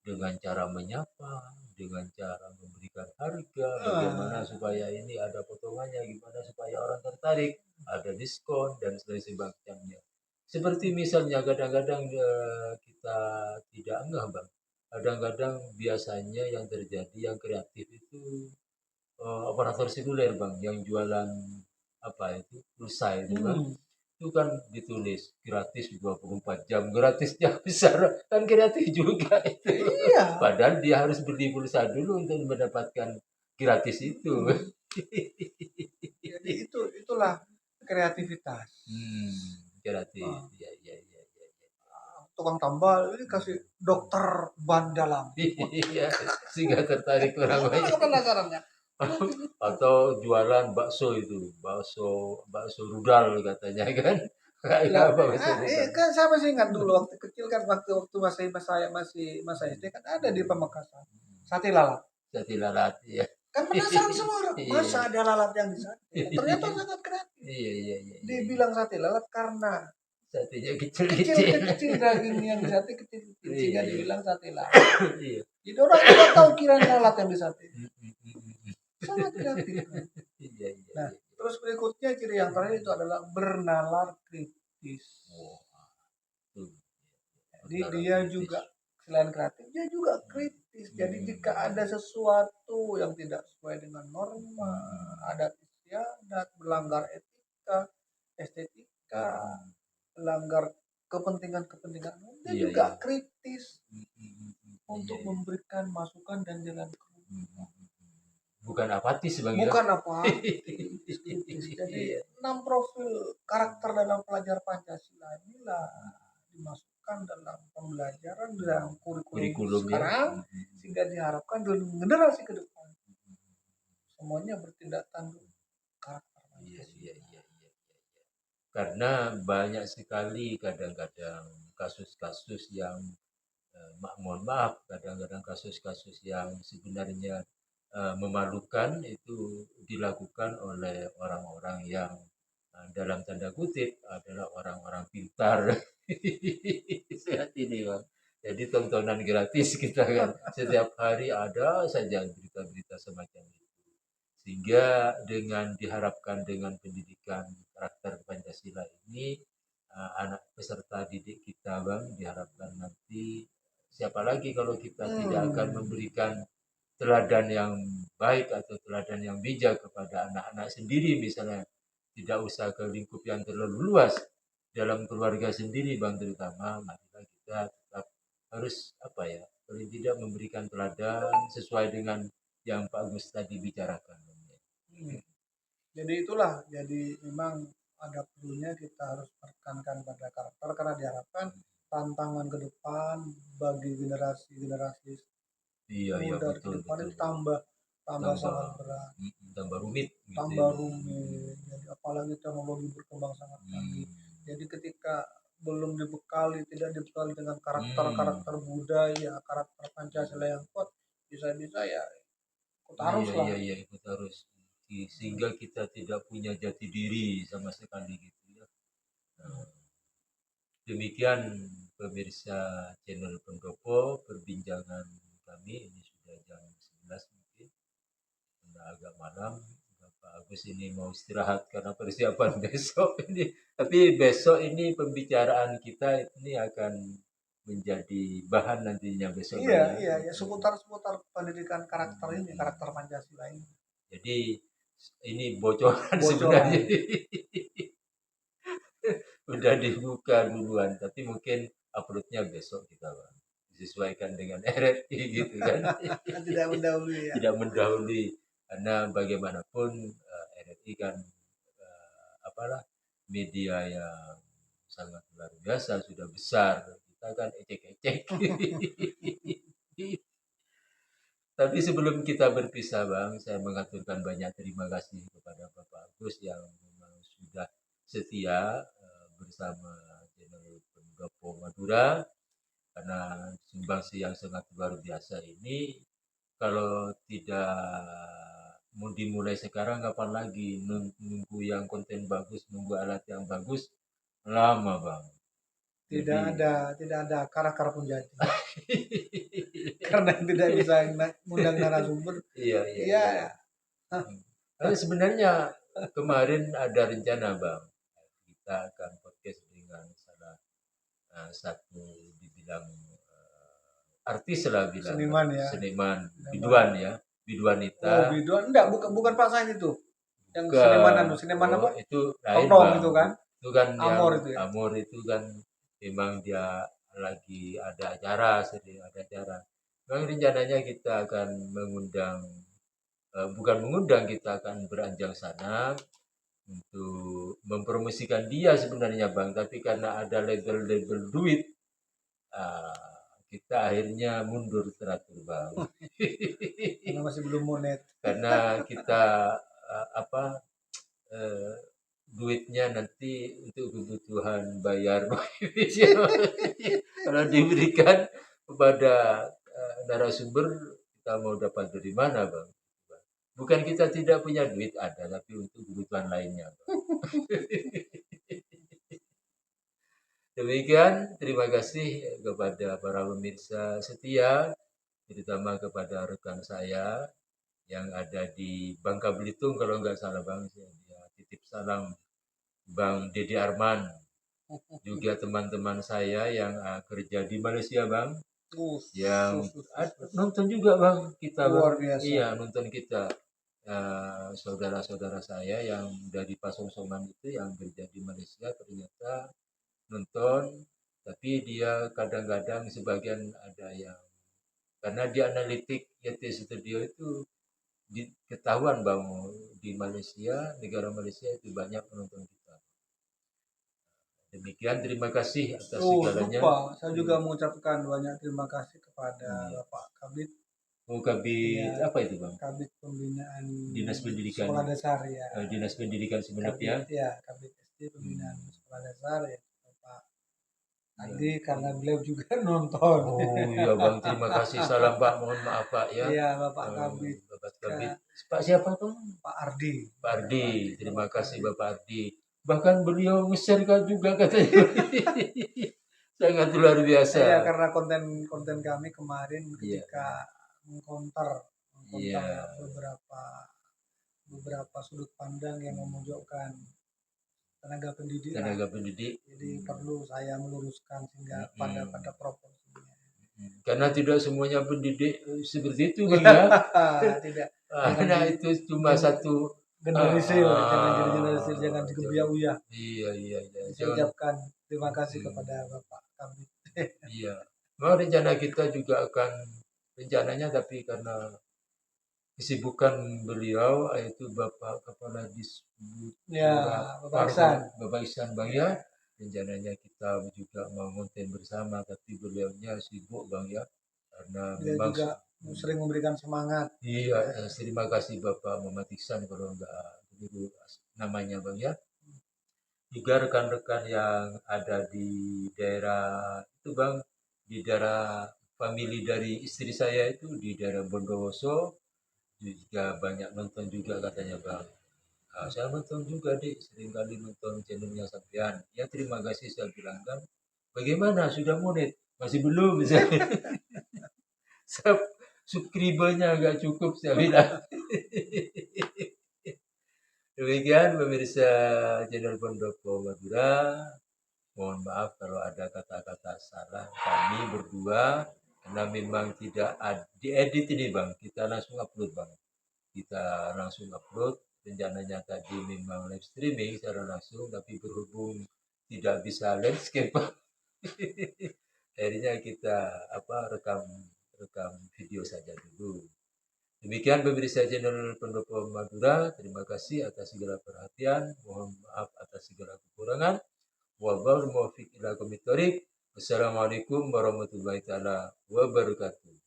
dengan cara menyapa, dengan cara memberikan harga, bagaimana Ah, supaya ini ada potongannya, gimana supaya orang tertarik, ada diskon dan sebagainya. Seperti misalnya kadang-kadang kita tidak ngeh bang, kadang-kadang biasanya yang terjadi yang kreatif itu operator seluler bang, yang jualan apa itu pulsa itu kan, hmm, itu kan ditulis gratis 24 jam, gratisnya besar kan, kreatif juga itu. iya. Padahal dia harus beli pulsa dulu untuk mendapatkan gratis itu. Hmm. Jadi itulah kreativitas. Kreatif. Ah, Ya, ya, ya, ya, ya. tukang tambal ini kasih dokter ban dalam. Iya, sehingga tertarik orang Itulah banyak. penasarannya. Kreativitas. Atau jualan bakso itu, bakso bakso rudal katanya kan. Kayak Lah, apa bakso rudal? kan saya masih ingat dulu waktu kecil kan waktu masih masa SD kan ada di Pamekasan sate lalat. Jati lalat ya. Kan penasaran semua orang, Iya. masa ada lalat yang di sate? Ternyata sangat kreatif. Iya, iya, iya, iya. Dibilang sate lalat karena Satenya kecil-kecil. kecil-kecil daging yang di sate kecil-kecil Iya, sehingga iya. dibilang sate lalat. Iya. Jadi orang tidak tahu kirain lalat yang di sate. Sangat kreatif. Iya, iya, Nah, iya. terus berikutnya ciri yang terakhir itu adalah bernalar kritis. Wah, tuh. Jadi Bernalar dia kritis. juga selain kreatif, dia juga kritis. Jadi jika ada sesuatu yang tidak sesuai dengan norma, adat istiadat, melanggar etika, estetika, melanggar kepentingan-kepentingan, dia Iya, juga iya. kritis untuk Iya, iya. memberikan masukan dan jalan keluar. Bukan apatis bang ya. Bukan apa kritis. Jadi Iya. 6 profil karakter dalam pelajar Pancasila inilah dimasukkan dalam pembelajaran dalam kurikulum Kurikulum ya. sekarang sehingga diharapkan generasi ke depan semuanya bertindak tanduk karakter Iya, Pancasila. iya, iya, iya. Karena banyak sekali kadang-kadang kasus-kasus yang mohon maaf, kadang-kadang kasus-kasus yang sebenarnya memalukan itu dilakukan oleh orang-orang yang dalam tanda kutip adalah orang-orang pintar. Saat ini bang, jadi tontonan gratis kita kan setiap hari ada saja berita-berita semacam itu, sehingga dengan diharapkan dengan pendidikan karakter Pancasila ini anak peserta didik kita bang, diharapkan nanti siapa lagi kalau kita tidak akan memberikan teladan yang baik atau teladan yang bijak kepada anak-anak sendiri, misalnya tidak usah ke lingkup yang terlalu luas, dalam keluarga sendiri bang terutama, marilah kita tetap harus apa ya, paling tidak memberikan teladan sesuai dengan yang Pak Agus tadi bicarakan. Jadi itulah, jadi memang ada perlunya kita harus menekankan pada karakter karena diharapkan tantangan ke depan bagi generasi-generasi Iya, iya, muda ke betul, depan betul. itu tambah sangat berat, Tambah rumit gitu tambah ya. rumit. Jadi apalagi teknologi berkembang sangat canggih. Hmm. Jadi ketika belum dibekali, tidak dibekali dengan karakter-karakter Hmm. budaya, karakter Pancasila yang kuat, bisa-bisa ya ikut arus Iya, lah. iya, iya, itu harus. Sehingga kita tidak punya jati diri sama sekali gitu ya. Nah, demikian pemirsa channel Pendopo, perbincangan kami ini sudah jam 11 mungkin, sudah agak malam. Bapak Agus ini mau istirahat karena persiapan besok ini. Tapi besok ini pembicaraan kita ini akan menjadi bahan nantinya besok. Iya, ya. iya, ya seputar pendidikan karakter ini, karakter Pancasila ini. Jadi ini bocoran Bocoran. sebenarnya. Udah dibuka duluan, tapi mungkin uploadnya besok kita bang. disesuaikan dengan RRI gitu kan. Tidak mendahului ya. Tidak mendahului, karena bagaimanapun RRI kan apalah media yang sangat luar biasa, sudah besar, kita kan ecek-ecek. Tapi sebelum kita berpisah Bang, saya mengaturkan banyak terima kasih kepada Bapak Agus yang memang sudah setia bersama channel Pendopo Madura, karena sumbangsi yang sangat luar biasa ini kalau tidak mau dimulai sekarang kapan lagi, nunggu yang konten bagus, nunggu alat yang bagus lama Bang. Tidak ada akar pun jadi. Karena tidak bisa mengundang narasumber. Iya. Ya, Sebenarnya kemarin ada rencana Bang, kita akan podcast dengan salah satu dibilang artis lah, bilang Seniman ya. seniman biduan ya, biduanita. Biduan enggak, bukan Pak Sain itu. Yang Bukan. seniman apa? Itu lain Tong Bang. itu kan. Itu kan Amor yang itu ya. Amor itu kan memang dia lagi ada acara, sedang ada acara. Memang rencananya kita akan mengundang, bukan mengundang, kita akan beranjang sana untuk mempromosikan dia sebenarnya Bang, tapi karena ada label-label duit, kita akhirnya mundur teratur Bang. Karena masih belum monet. Karena kita eh, duitnya nanti untuk kebutuhan bayar kalau diberikan kepada narasumber, kita mau dapat dari mana Bang? Bukan kita tidak punya duit, ada, tapi untuk kebutuhan lainnya Bang. Demikian, terima kasih kepada para pemirsa setia, terutama kepada rekan saya yang ada di Bangka Belitung, kalau nggak salah Bang, ya, titip salam Bang Dedi Arman, juga teman-teman saya yang kerja di Malaysia Bang, yang nonton juga Bang kita Bang. Luar biasa. Iya, nonton kita. Saudara-saudara saya yang dari Pasongsoman itu yang kerja di Malaysia ternyata nonton, tapi dia kadang-kadang sebagian ada yang karena dia analitik YT Studio itu ketahuan Bang, di Malaysia, negara Malaysia itu banyak penonton kita. Demikian, terima kasih atas segalanya. Lupa, saya juga mengucapkan banyak terima kasih kepada Bapak Kabid. Kabid ya, apa itu Bang? Kabid Pembinaan Dinas Pendidikan Sekolah Dasar ya. Dinas Pendidikan Sumenep ya. Ya, Kabid SD Pembinaan Sekolah Dasar ya. Adi, karena beliau juga nonton. Oh iya Bang, terima kasih. Salam Pak, mohon maaf Pak ya. Iya, Bapak Kabid. Bapak Kabid. Pak siapa Bang? Pak Ardi. Pak Ardi, terima kasih Bapak Ardi. Bahkan beliau nge-share kan juga katanya. Sangat luar biasa. Iya, karena konten kami kemarin ketika mengkonter beberapa sudut pandang yang memojokkan tenaga pendidik. Jadi perlu saya meluruskan sehingga pada proporsinya. Karena tidak semuanya pendidik seperti itu Bang ya. Tidak. Karena itu cuma satu generasi, jangan digebiah-uyah. Iya. Saya ucapkan terima kasih kepada Bapak kami. Iya. Mau rencana kita juga akan rencananya, tapi karena kesibukan beliau yaitu Bapak Kepala Disbud Bapak Ihsan Bang ya. Rencananya kita juga mau konten bersama, tapi beliaunya sibuk Bang ya, karena memang juga sering memberikan semangat. Iya, terima kasih Bapak Muhammad Ihsan kalau enggak begitu namanya Bang ya. Juga rekan-rekan yang ada di daerah itu Bang, di daerah famili dari istri saya itu di daerah Bondowoso juga banyak nonton juga katanya Bang. Saya nonton juga sering kali nonton channelnya Sapian. Ya terima kasih, saya bilang kan, bagaimana sudah monet? Masih belum misalnya. Subscribernya agak cukup saya bilang. Demikian pemirsa channel Pendopo Madura. Mohon maaf kalau ada kata-kata salah kami berdua, karena memang tidak diedit ini Bang. Kita langsung upload Bang. Kita langsung upload. Rencananya tadi memang live streaming secara langsung, tapi berhubung tidak bisa landscape akhirnya kita rekam rekam video saja dulu. Demikian pemirsa channel Pendopo Madura, terima kasih atas segala perhatian, mohon maaf atas segala kekurangan. Wabillahi taufiq wal hidayah. Wassalamualaikum warahmatullahi taala wabarakatuh.